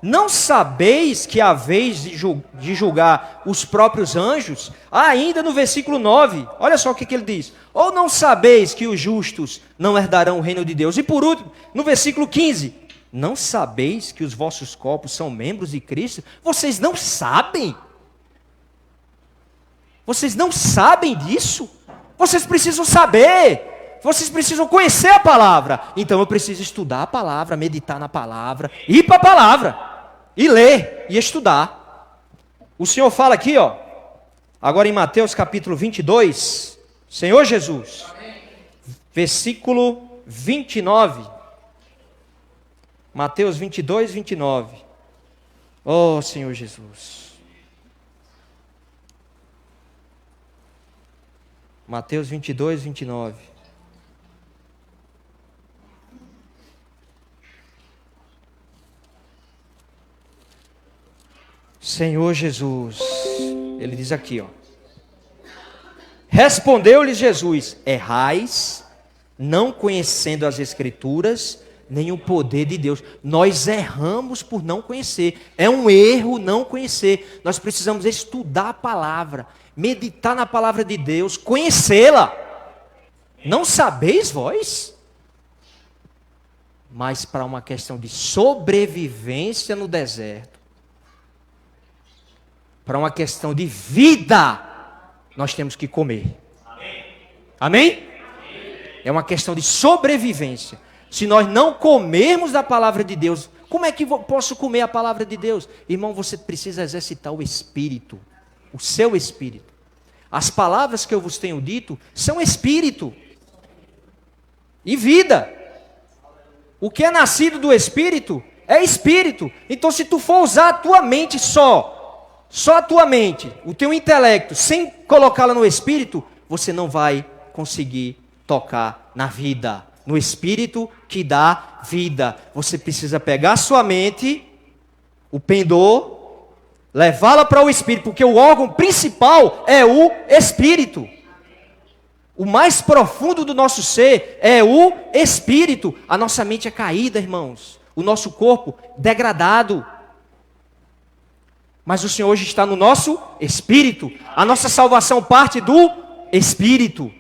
não sabeis que haveis de julgar os próprios anjos? Ainda no versículo 9, olha só o que ele diz. Ou não sabeis que os justos não herdarão o reino de Deus? E por último, no versículo 15, não sabeis que os vossos corpos são membros de Cristo? Vocês não sabem? Vocês não sabem disso? Vocês precisam saber. Vocês precisam conhecer a palavra. Então eu preciso estudar a palavra, meditar na palavra, ir para a palavra, e ler, e estudar. O Senhor fala aqui, agora em Mateus capítulo 22, Senhor Jesus, versículo 29. Mateus 22, 29. Oh, Senhor Jesus. Mateus 22, 29. Senhor Jesus, ele diz aqui, ó. Respondeu-lhes Jesus: errais, não conhecendo as Escrituras, nem o poder de Deus. Nós erramos por não conhecer. É um erro não conhecer. Nós precisamos estudar a palavra, meditar na palavra de Deus, conhecê-la. Não sabeis vós? Mas para uma questão de sobrevivência no deserto, para uma questão de vida, nós temos que comer. Amém? É uma questão de sobrevivência. Se nós não comermos da palavra de Deus, como é que eu posso comer a palavra de Deus? Irmão, você precisa exercitar o espírito, o seu espírito. As palavras que eu vos tenho dito são espírito e vida. O que é nascido do espírito é espírito. Então, se tu for usar a tua mente só a tua mente, o teu intelecto, sem colocá-la no espírito, você não vai conseguir tocar na vida, no espírito que dá vida. Você precisa pegar a sua mente, o pendor, levá-la para o espírito, porque o órgão principal é o espírito. O mais profundo do nosso ser é o espírito. A nossa mente é caída, irmãos. O nosso corpo degradado. Mas o Senhor hoje está no nosso espírito. A nossa salvação parte do espírito.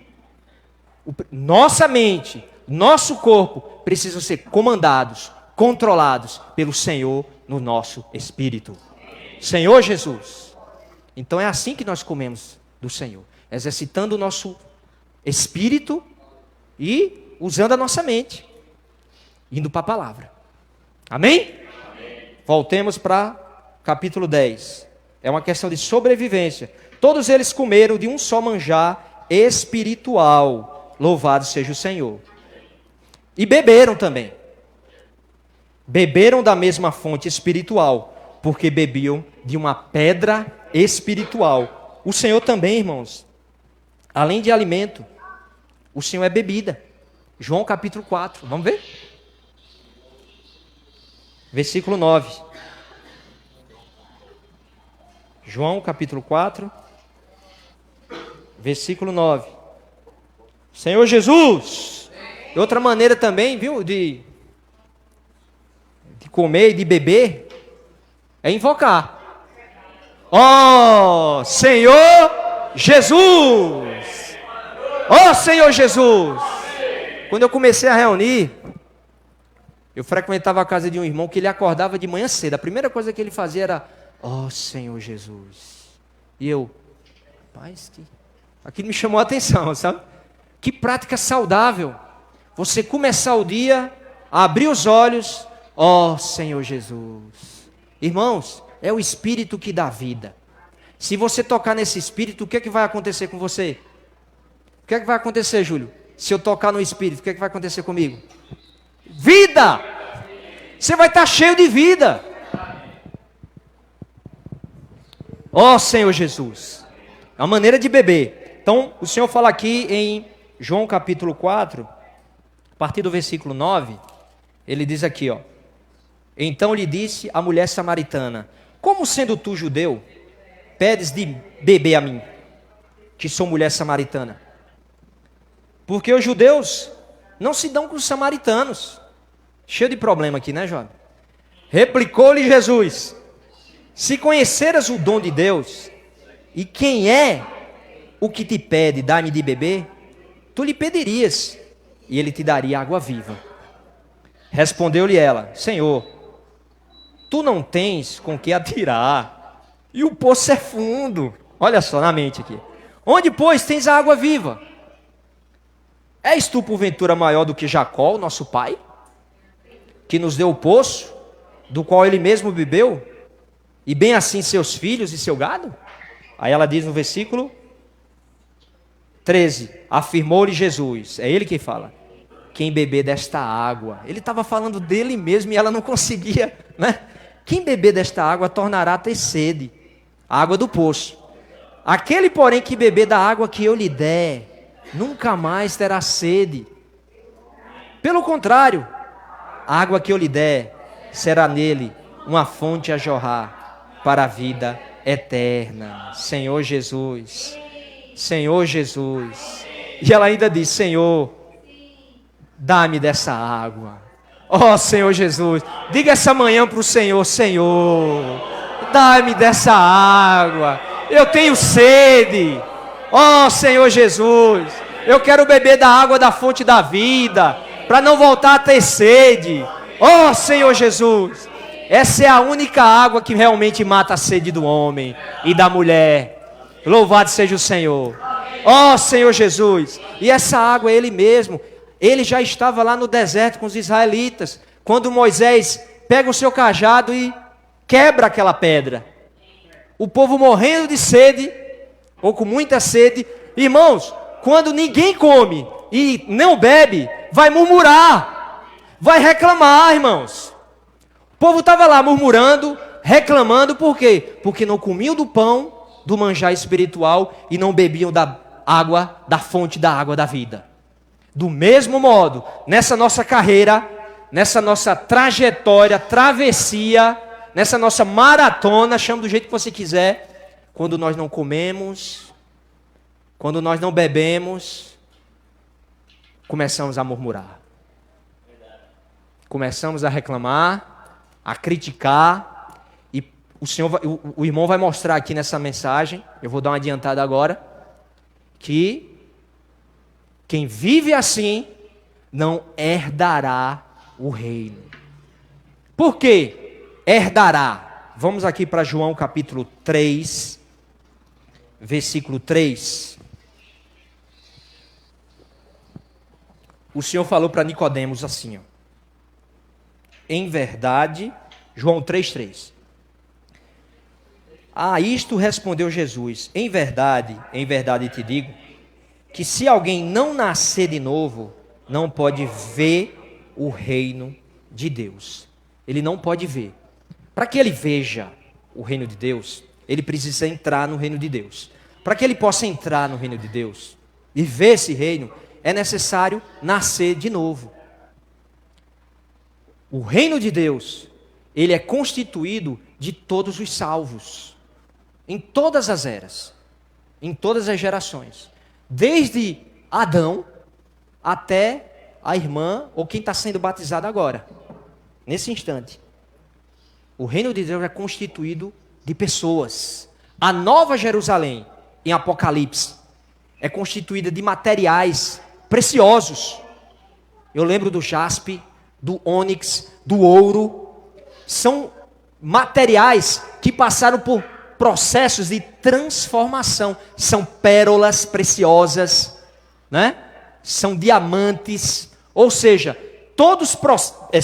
Nossa mente, nosso corpo precisam ser comandados, controlados pelo Senhor no nosso espírito. Senhor Jesus. Então é assim que nós comemos do Senhor. Exercitando o nosso espírito e usando a nossa mente. Indo para a palavra. Amém? Voltemos para capítulo 10. É uma questão de sobrevivência. Todos eles comeram de um só manjar espiritual. Louvado seja o Senhor. E beberam também. Beberam da mesma fonte espiritual, porque bebiam de uma pedra espiritual. O Senhor também, irmãos, além de alimento, o Senhor é bebida. João capítulo 4. Vamos ver? Versículo 9. João capítulo 4, versículo 9. Senhor Jesus. E outra maneira também, viu, de comer e de beber, é invocar. Ó Senhor Jesus. Ó Senhor Jesus. Quando eu comecei a reunir, eu frequentava a casa de um irmão que ele acordava de manhã cedo. A primeira coisa que ele fazia era: ó Senhor Jesus. E eu, rapaz, aquilo me chamou a atenção, sabe? Que prática saudável. Você começar o dia, abrir os olhos, ó Senhor Jesus. Irmãos, é o Espírito que dá vida. Se você tocar nesse Espírito, o que é que vai acontecer com você? O que é que vai acontecer, Júlio? Se eu tocar no Espírito, o que é que vai acontecer comigo? Vida! Você vai estar cheio de vida. Ó Senhor Jesus. É uma maneira de beber. Então, o Senhor fala aqui em João capítulo 4, a partir do versículo 9, ele diz aqui, ó: então lhe disse a mulher samaritana: como sendo tu judeu, pedes de beber a mim, que sou mulher samaritana? Porque os judeus não se dão com os samaritanos. Cheio de problema aqui, né, jovem? Replicou-lhe Jesus: se conheceras o dom de Deus, e quem é o que te pede, dá-me de beber, tu lhe pedirias, e ele te daria água viva. Respondeu-lhe ela: Senhor, tu não tens com que atirar, e o poço é fundo. Olha só na mente aqui. Onde, pois, tens a água viva? És tu, porventura, maior do que Jacó, nosso pai, que nos deu o poço, do qual ele mesmo bebeu, e bem assim seus filhos e seu gado? Aí ela diz no versículo 13, afirmou-lhe Jesus, é ele quem fala: quem beber desta água. Ele estava falando dele mesmo e ela não conseguia, né, Quem beber desta água tornará a ter sede, a água do poço. Aquele, porém, que beber da água que eu lhe der, nunca mais terá sede. Pelo contrário, a água que eu lhe der será nele uma fonte a jorrar para a vida eterna. Senhor Jesus, Senhor Jesus. E ela ainda diz: Senhor, dá-me dessa água. Oh, Senhor Jesus, diga essa manhã para o Senhor: Senhor, dá-me dessa água. Eu tenho sede. Oh, Senhor Jesus, eu quero beber da água da fonte da vida, para não voltar a ter sede. Oh, Senhor Jesus, essa é a única água que realmente mata a sede do homem e da mulher. Louvado seja o Senhor. Oh, Senhor Jesus. E essa água é Ele mesmo. Ele já estava lá no deserto com os israelitas, quando Moisés pega o seu cajado e quebra aquela pedra. O povo morrendo de sede, ou com muita sede. Irmãos, quando ninguém come e não bebe, vai murmurar, vai reclamar, irmãos. O povo estava lá murmurando, reclamando, por quê? Porque não comiam do pão, do manjar espiritual, e não bebiam da água, da fonte da água da vida. Do mesmo modo, nessa nossa carreira, nessa nossa trajetória, travessia, nessa nossa maratona, chama do jeito que você quiser, quando nós não comemos, quando nós não bebemos, começamos a murmurar. Começamos a reclamar, a criticar, e o irmão vai mostrar aqui nessa mensagem, eu vou dar uma adiantada agora, que quem vive assim não herdará o reino. Por quê? Herdará. Vamos aqui para João capítulo 3, versículo 3. O Senhor falou para Nicodemos assim, ó. Em verdade, João 3:3. A isto respondeu Jesus: em verdade te digo, que se alguém não nascer de novo, não pode ver o reino de Deus. Ele não pode ver. Para que ele veja o reino de Deus, ele precisa entrar no reino de Deus. Para que ele possa entrar no reino de Deus e ver esse reino, é necessário nascer de novo. O reino de Deus, ele é constituído de todos os salvos, em todas as eras, em todas as gerações, desde Adão até a irmã ou quem está sendo batizado agora, nesse instante. O reino de Deus é constituído de pessoas. A Nova Jerusalém, em Apocalipse, é constituída de materiais preciosos. Eu lembro do jaspe, do ônix, do ouro. São materiais que passaram por processos de transformação. São pérolas preciosas, né? São diamantes, ou seja, todos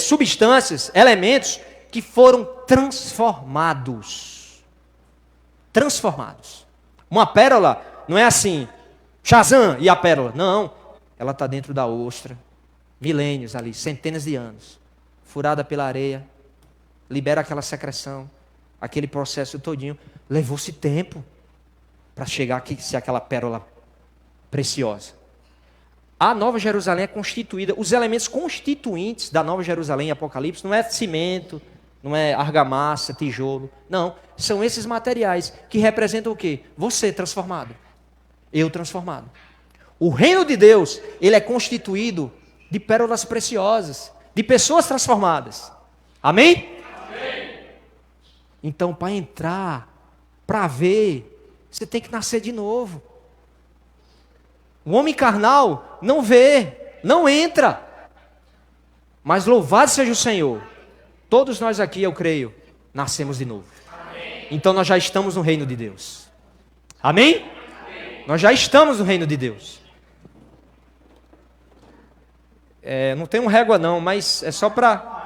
substâncias, elementos que foram transformados. Transformados. Uma pérola não é assim, Shazam e a pérola. Não, ela está dentro da ostra. Milênios ali, centenas de anos. Furada pela areia, libera aquela secreção, aquele processo todinho. Levou-se tempo para chegar aqui, ser aquela pérola preciosa. A Nova Jerusalém é constituída, os elementos constituintes da Nova Jerusalém em Apocalipse não é cimento, não é argamassa, tijolo. Não, são esses materiais que representam o quê? Você transformado, eu transformado. O reino de Deus, ele é constituído de pérolas preciosas, de pessoas transformadas. Amém? Amém. Então, para entrar, para ver, você tem que nascer de novo. O homem carnal não vê, não entra. Mas louvado seja o Senhor. Todos nós aqui, eu creio, nascemos de novo. Amém. Então nós já estamos no reino de Deus. Amém? Amém. Nós já estamos no reino de Deus. Não tem um régua não, mas é só para...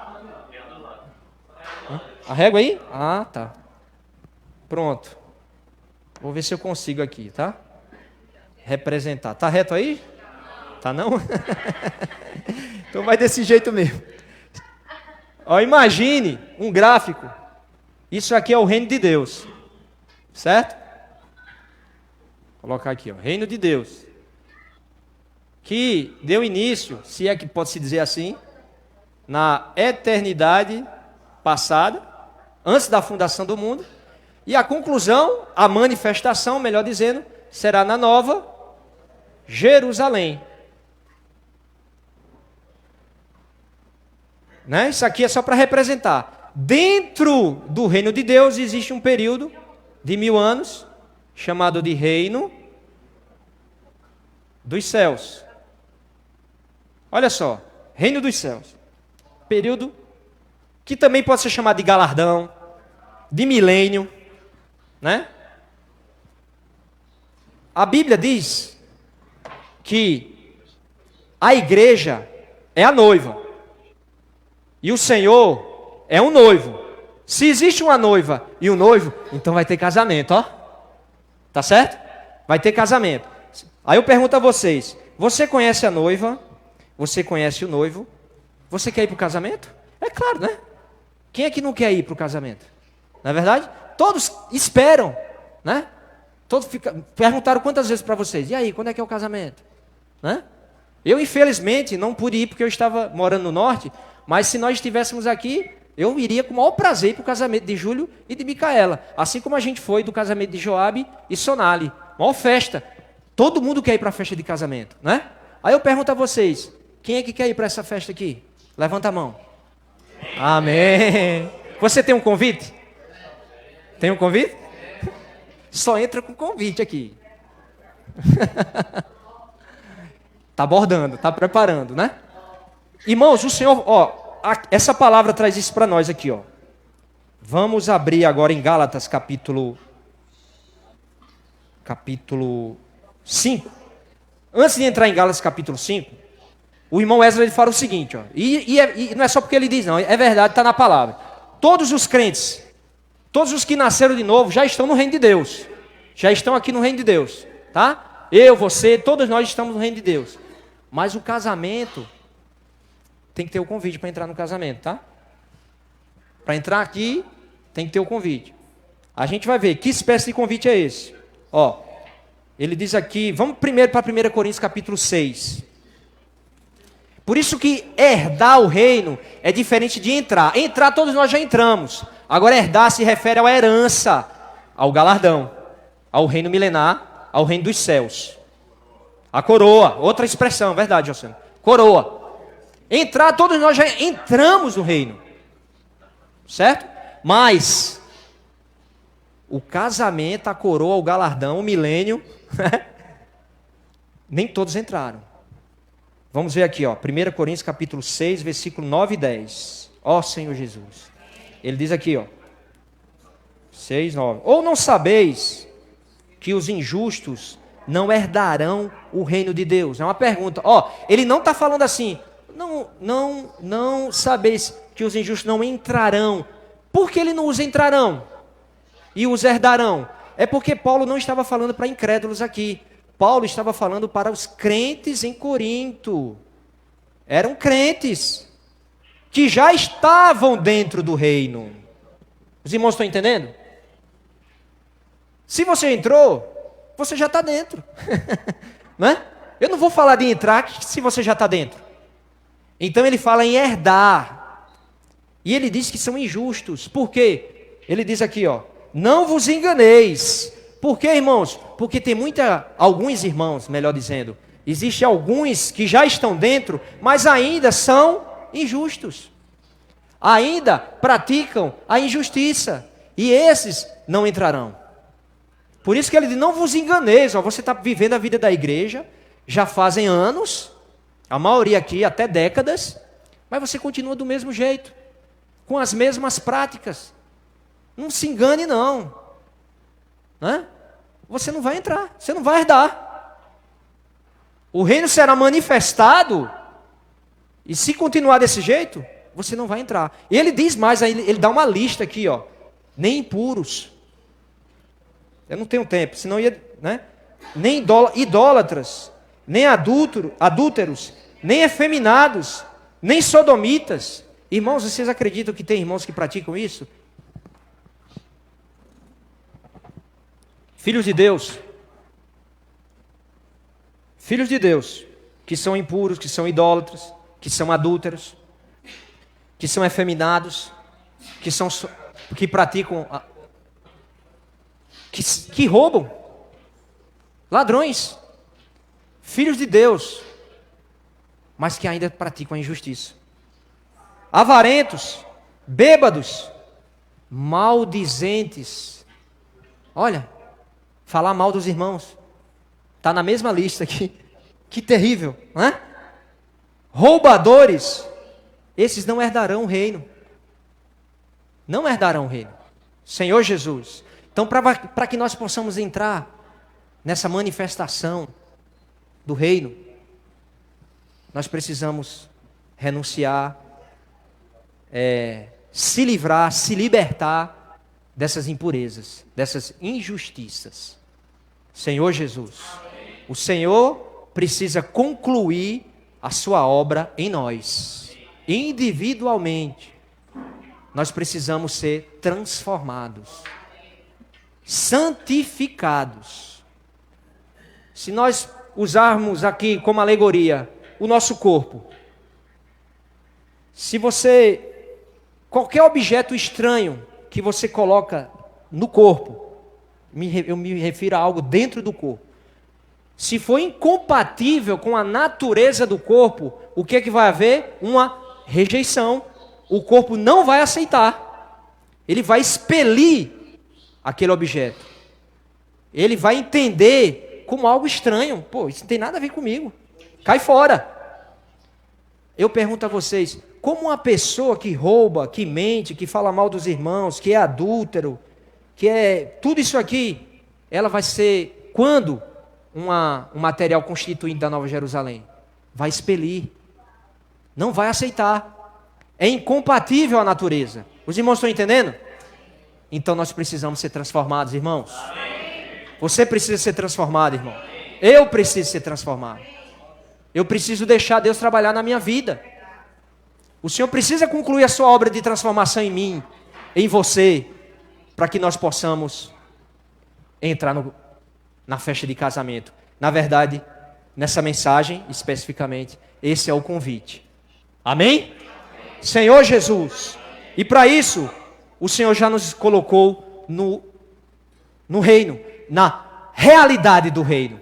A régua aí? Ah, tá. Pronto. Vou ver se eu consigo aqui, tá? Representar. Tá reto aí? Tá não? Então vai desse jeito mesmo. Ó, imagine um gráfico Isso aqui é o reino de Deus. Certo? Vou colocar aqui, ó, reino de Deus. Que deu início, se é que pode se dizer assim, na eternidade passada, antes da fundação do mundo. E a conclusão, a manifestação, melhor dizendo, será na nova Jerusalém. Né? Isso aqui é só para representar. Dentro do reino de Deus existe um período de 1000 anos, chamado de reino dos céus. Olha só, reino dos céus. Período que também pode ser chamado de galardão, de milênio, né? A Bíblia diz que a igreja é a noiva e o Senhor é um noivo. Se existe uma noiva e um noivo, então vai ter casamento, ó. Tá certo? Vai ter casamento. Aí eu pergunto a vocês, você conhece a noiva? Você conhece o noivo? Você quer ir para o casamento? É claro, né? Quem é que não quer ir para o casamento? Não é verdade? Todos esperam, né? Todos perguntaram quantas vezes para vocês, e aí, quando é que é o casamento? Né? Eu, infelizmente, não pude ir porque eu estava morando no norte, mas se nós estivéssemos aqui, eu iria com o maior prazer para o casamento de Júlio e de Micaela, assim como a gente foi do casamento de Joabe e Sonali. Maior festa. Todo mundo quer ir para a festa de casamento, né? Aí eu pergunto a vocês, quem é que quer ir para essa festa aqui? Levanta a mão. Amém. Você tem um convite? Tem um convite? Só entra com convite aqui. Tá abordando, tá preparando, né? Irmãos, o Senhor, ó, essa palavra traz isso para nós aqui, ó. Vamos abrir agora em Gálatas capítulo 5. Antes de entrar em Gálatas capítulo 5, o irmão Ezra ele fala o seguinte, ó, e não é só porque ele diz, não, é verdade, está na palavra. Todos os crentes, todos os que nasceram de novo, já estão no reino de Deus. Já estão aqui no reino de Deus, tá? Eu, você, todos nós estamos no reino de Deus. Mas o casamento, tem que ter o convite para entrar no casamento, tá? Para entrar aqui, tem que ter o convite. A gente vai ver que espécie de convite é esse. Ó, ele diz aqui, vamos primeiro para 1 Coríntios capítulo 6. Por isso que herdar o reino é diferente de entrar. Entrar todos nós já entramos. Agora herdar se refere à herança, ao galardão, ao reino milenar, ao reino dos céus. A coroa, outra expressão, verdade, José. Coroa. Entrar todos nós já entramos no reino. Certo? Mas o casamento, a coroa, o galardão, o milênio, nem todos entraram. Vamos ver aqui, ó, 1 Coríntios capítulo 6, versículo 9 e 10. Ó Senhor Jesus. Ele diz aqui, ó, 6, 9. Ou não sabeis que os injustos não herdarão o reino de Deus? É uma pergunta. Ó, ele não está falando assim, não sabeis que os injustos não entrarão. Por que ele não os entrarão e os herdarão? É porque Paulo não estava falando para incrédulos aqui. Paulo estava falando para os crentes em Corinto. Eram crentes que já estavam dentro do reino. Os irmãos estão entendendo? Se você entrou, você já está dentro. Né? Eu não vou falar de entrar se você já está dentro. Então ele fala em herdar. E ele diz que são injustos. Por quê? Ele diz aqui, ó, não vos enganeis. Por quê, irmãos? Porque tem alguns irmãos, melhor dizendo, existem alguns que já estão dentro, mas ainda são injustos. Ainda praticam a injustiça. E esses não entrarão. Por isso que ele diz, não vos enganeis. Ó, você está vivendo a vida da igreja, já fazem anos, a maioria aqui até décadas, mas você continua do mesmo jeito, com as mesmas práticas. Não se engane não. Né? Você não vai entrar, você não vai herdar. O reino será manifestado, e se continuar desse jeito, você não vai entrar. E ele diz mais, ele dá uma lista aqui, ó, nem impuros. Eu não tenho tempo, senão ia, né? Nem idólatras, nem adúlteros, nem efeminados, nem sodomitas. Irmãos, vocês acreditam que tem irmãos que praticam isso? Filhos de Deus, que são impuros, que são idólatras, que são adúlteros, que são efeminados, que praticam, que roubam, ladrões, filhos de Deus, mas que ainda praticam a injustiça, avarentos, bêbados, maldizentes. Olha, falar mal dos irmãos está na mesma lista aqui. Que terrível, né? Roubadores, esses não herdarão o reino. Não herdarão o reino. Senhor Jesus. Então, para que nós possamos entrar nessa manifestação do reino, nós precisamos renunciar, se livrar, se libertar dessas impurezas, dessas injustiças. Senhor Jesus, o Senhor precisa concluir a sua obra em nós, individualmente. Nós precisamos ser transformados, santificados. Se nós usarmos aqui como alegoria o nosso corpo, se qualquer objeto estranho que você coloca no corpo, eu me refiro a algo dentro do corpo, se for incompatível com a natureza do corpo, o que é que vai haver? Uma rejeição. O corpo não vai aceitar. Ele vai expelir aquele objeto. Ele vai entender como algo estranho. Pô, isso não tem nada a ver comigo. Cai fora. Eu pergunto a vocês, como uma pessoa que rouba, que mente, que fala mal dos irmãos, que é adúltero, que é tudo isso aqui, ela vai ser, quando um material constituinte da Nova Jerusalém? Vai expelir. Não vai aceitar. É incompatível à natureza. Os irmãos estão entendendo? Então nós precisamos ser transformados, irmãos. Você precisa ser transformado, irmão. Eu preciso ser transformado. Eu preciso deixar Deus trabalhar na minha vida. O Senhor precisa concluir a sua obra de transformação em mim, em você, para que nós possamos entrar na festa de casamento. Na verdade, nessa mensagem, especificamente, esse é o convite. Amém? Senhor Jesus. E para isso, o Senhor já nos colocou no reino, na realidade do reino.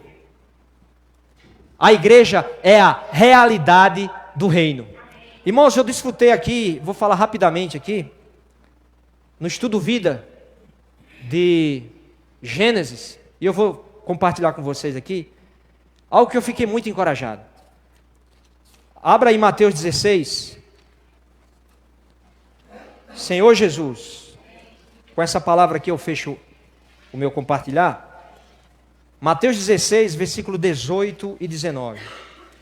A igreja é a realidade do reino. Irmãos, eu desfrutei aqui, vou falar rapidamente aqui, no estudo vida de Gênesis, e eu vou compartilhar com vocês aqui, algo que eu fiquei muito encorajado. Abra aí Mateus 16. Senhor Jesus, com essa palavra aqui eu fecho o meu compartilhar. Mateus 16, versículo 18 e 19.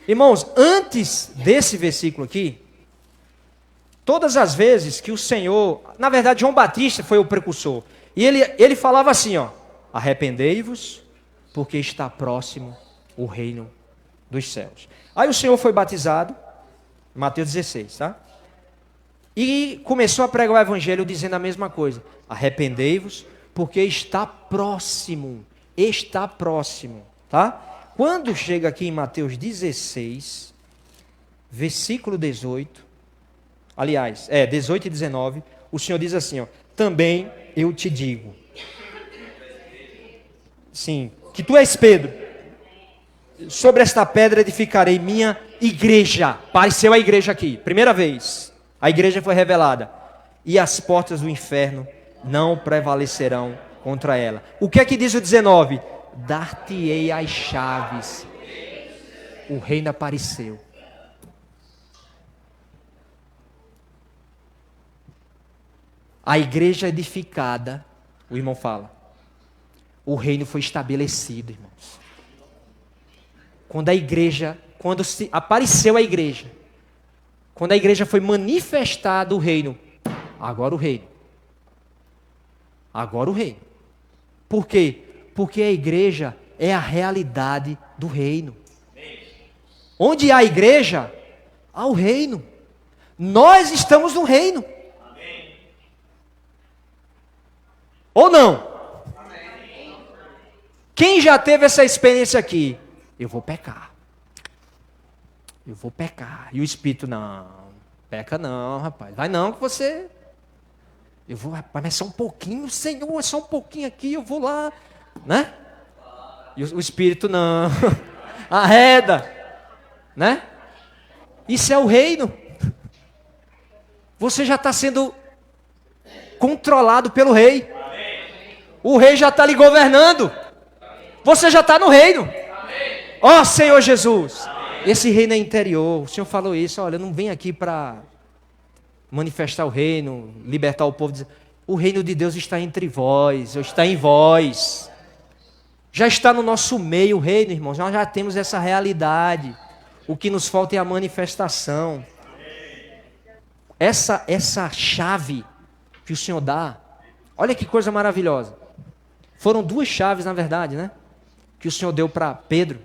Irmãos, antes desse versículo aqui, todas as vezes que o Senhor, na verdade João Batista foi o precursor, e ele falava assim, ó: arrependei-vos, porque está próximo o reino dos céus. Aí o Senhor foi batizado, Mateus 16, tá? E começou a pregar o evangelho dizendo a mesma coisa: arrependei-vos, porque está próximo, tá? Quando chega aqui em Mateus 16, versículo 18, aliás, 18 e 19, o Senhor diz assim, ó: também eu te digo, sim, que tu és Pedro, sobre esta pedra edificarei minha igreja. Apareceu a igreja aqui, primeira vez, a igreja foi revelada, e as portas do inferno não prevalecerão contra ela. O que é que diz o 19? Dar-te-ei as chaves. O reino apareceu. A igreja edificada, o irmão fala, o reino foi estabelecido, irmãos. Quando apareceu a igreja, quando a igreja foi manifestada o reino, agora o reino. Por quê? Porque a igreja é a realidade do reino. Onde há igreja, há o reino. Nós estamos no reino. Ou não? Quem já teve essa experiência aqui? Eu vou pecar. Eu vou pecar. E o Espírito, não, peca não, rapaz. Vai não que você... Eu vou, rapaz, mas só um pouquinho, Senhor, é só um pouquinho aqui, eu vou lá, né? E o Espírito, não, arreda, né? Isso é o reino. Você já está sendo controlado pelo rei. O rei já está lhe governando. Você já está no reino. Ó Senhor Jesus. Esse reino é interior. O Senhor falou isso. Olha, eu não venho aqui para manifestar o reino, libertar o povo. O reino de Deus está entre vós, está em vós. Já está no nosso meio o reino, irmãos. Nós já temos essa realidade. O que nos falta é a manifestação. Essa chave que o Senhor dá. Olha que coisa maravilhosa. Foram duas chaves, na verdade, né? Que o Senhor deu para Pedro.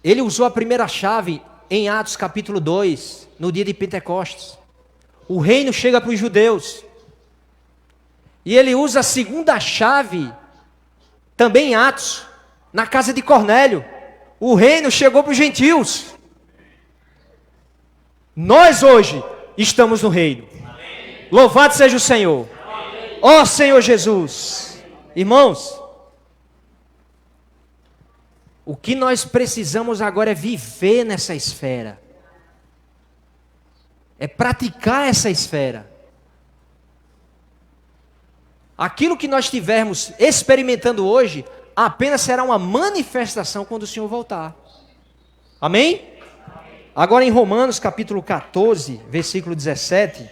Ele usou a primeira chave em Atos capítulo 2, no dia de Pentecostes. O reino chega para os judeus. E ele usa a segunda chave, também em Atos, na casa de Cornélio. O reino chegou para os gentios. Nós hoje estamos no reino. Louvado seja o Senhor. Ó Senhor Jesus. Irmãos, o que nós precisamos agora é viver nessa esfera. É praticar essa esfera. Aquilo que nós estivermos experimentando hoje, apenas será uma manifestação quando o Senhor voltar. Amém? Agora em Romanos capítulo 14, versículo 17.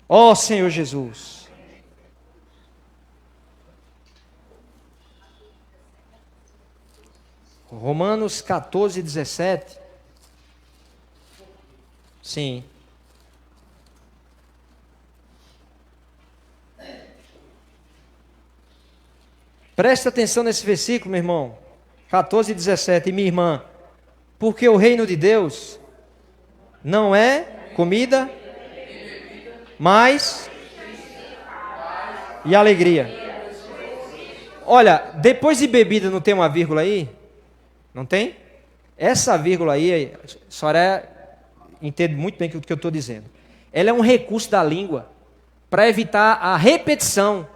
Ó Senhor Jesus. Romanos 14, 17. Sim. Presta atenção nesse versículo, meu irmão. 14, 17. Minha irmã. Porque o reino de Deus não é comida, mas e alegria. Olha, depois de bebida não tem uma vírgula aí? Não tem? Essa vírgula aí, a senhora entende muito bem o que eu estou dizendo. Ela é um recurso da língua para evitar a repetição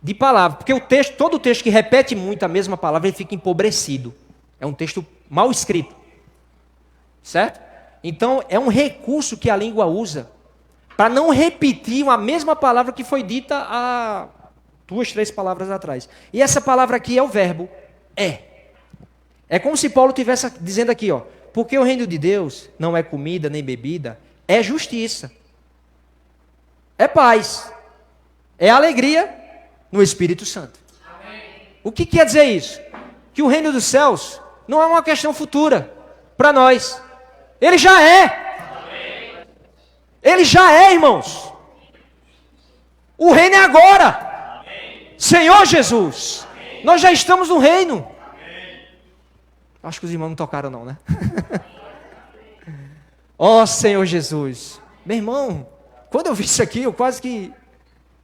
de palavras. Porque todo texto que repete muito a mesma palavra, ele fica empobrecido. É um texto mal escrito. Certo? Então, é um recurso que a língua usa para não repetir a mesma palavra que foi dita há 2, 3 palavras atrás. E essa palavra aqui é o verbo é. É como se Paulo estivesse dizendo aqui, ó, porque o reino de Deus não é comida nem bebida, é justiça, é paz, é alegria no Espírito Santo. O que quer dizer isso? Que o reino dos céus não é uma questão futura para nós. Ele já é. Ele já é, irmãos. O reino é agora. Senhor Jesus, nós já estamos no reino. Acho que os irmãos não tocaram não, né? Ó Senhor Jesus. Meu irmão, quando eu vi isso aqui, eu quase que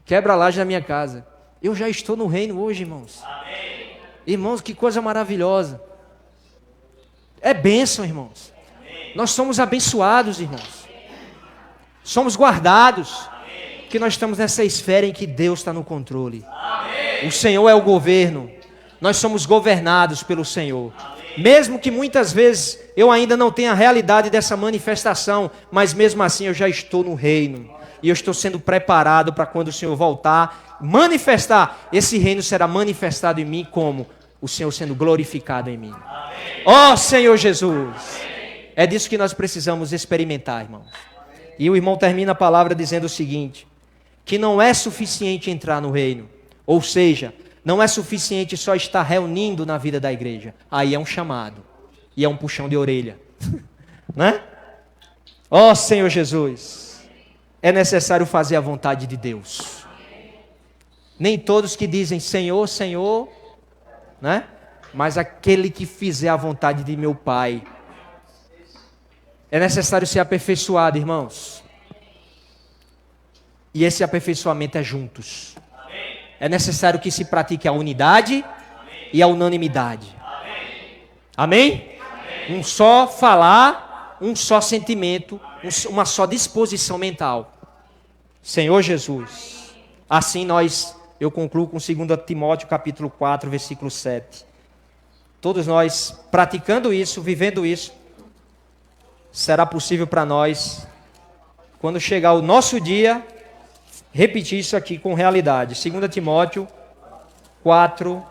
quebra a laje da minha casa. Eu já estou no reino hoje, irmãos. Amém. Irmãos, que coisa maravilhosa. É bênção, irmãos. Amém. Nós somos abençoados, irmãos. Somos guardados. Amém. Que nós estamos nessa esfera em que Deus está no controle. Amém. O Senhor é o governo. Nós somos governados pelo Senhor. Amém. Mesmo que muitas vezes eu ainda não tenha a realidade dessa manifestação, mas mesmo assim eu já estou no reino. E eu estou sendo preparado para quando o Senhor voltar, manifestar. Esse reino será manifestado em mim como o Senhor sendo glorificado em mim. Ó Senhor Jesus. Amém. É disso que nós precisamos experimentar, irmãos. E o irmão termina a palavra dizendo o seguinte, que não é suficiente entrar no reino. Ou seja, não é suficiente só estar reunindo na vida da igreja. Aí é um chamado. E é um puxão de orelha. Né? Ó Senhor Jesus. É necessário fazer a vontade de Deus. Nem todos que dizem Senhor, Senhor, né? Mas aquele que fizer a vontade de meu Pai. É necessário ser aperfeiçoado, irmãos. E esse aperfeiçoamento é juntos. É necessário que se pratique a unidade e a unanimidade. Amém? Um só falar, um só sentimento, uma só disposição mental. Senhor Jesus. Assim eu concluo com 2 Timóteo capítulo 4, versículo 7. Todos nós praticando isso, vivendo isso, será possível para nós, quando chegar o nosso dia, repetir isso aqui com realidade. 2 Timóteo 4,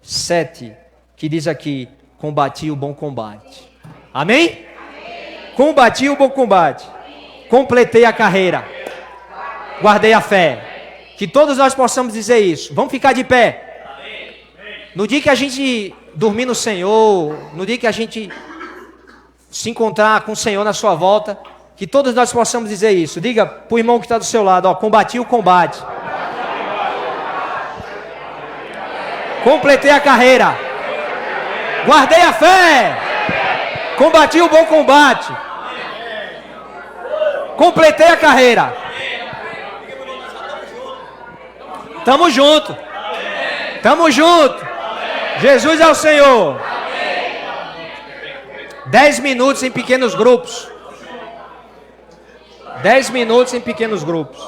7, que diz aqui: combati o bom combate. Amém? Amém. Combati o bom combate. Amém. Completei a carreira. Guardei a fé. Que todos nós possamos dizer isso. Vamos ficar de pé. Amém. No dia que a gente dormir no Senhor, no dia que a gente se encontrar com o Senhor na sua volta, que todos nós possamos dizer isso. Diga para o irmão que está do seu lado, ó, combati o combate. Completei a carreira. Guardei a fé. Combati o bom combate. Completei a carreira. Tamo junto. Tamo junto. Jesus é o Senhor. 10 minutos em pequenos grupos. 10 minutos em pequenos grupos.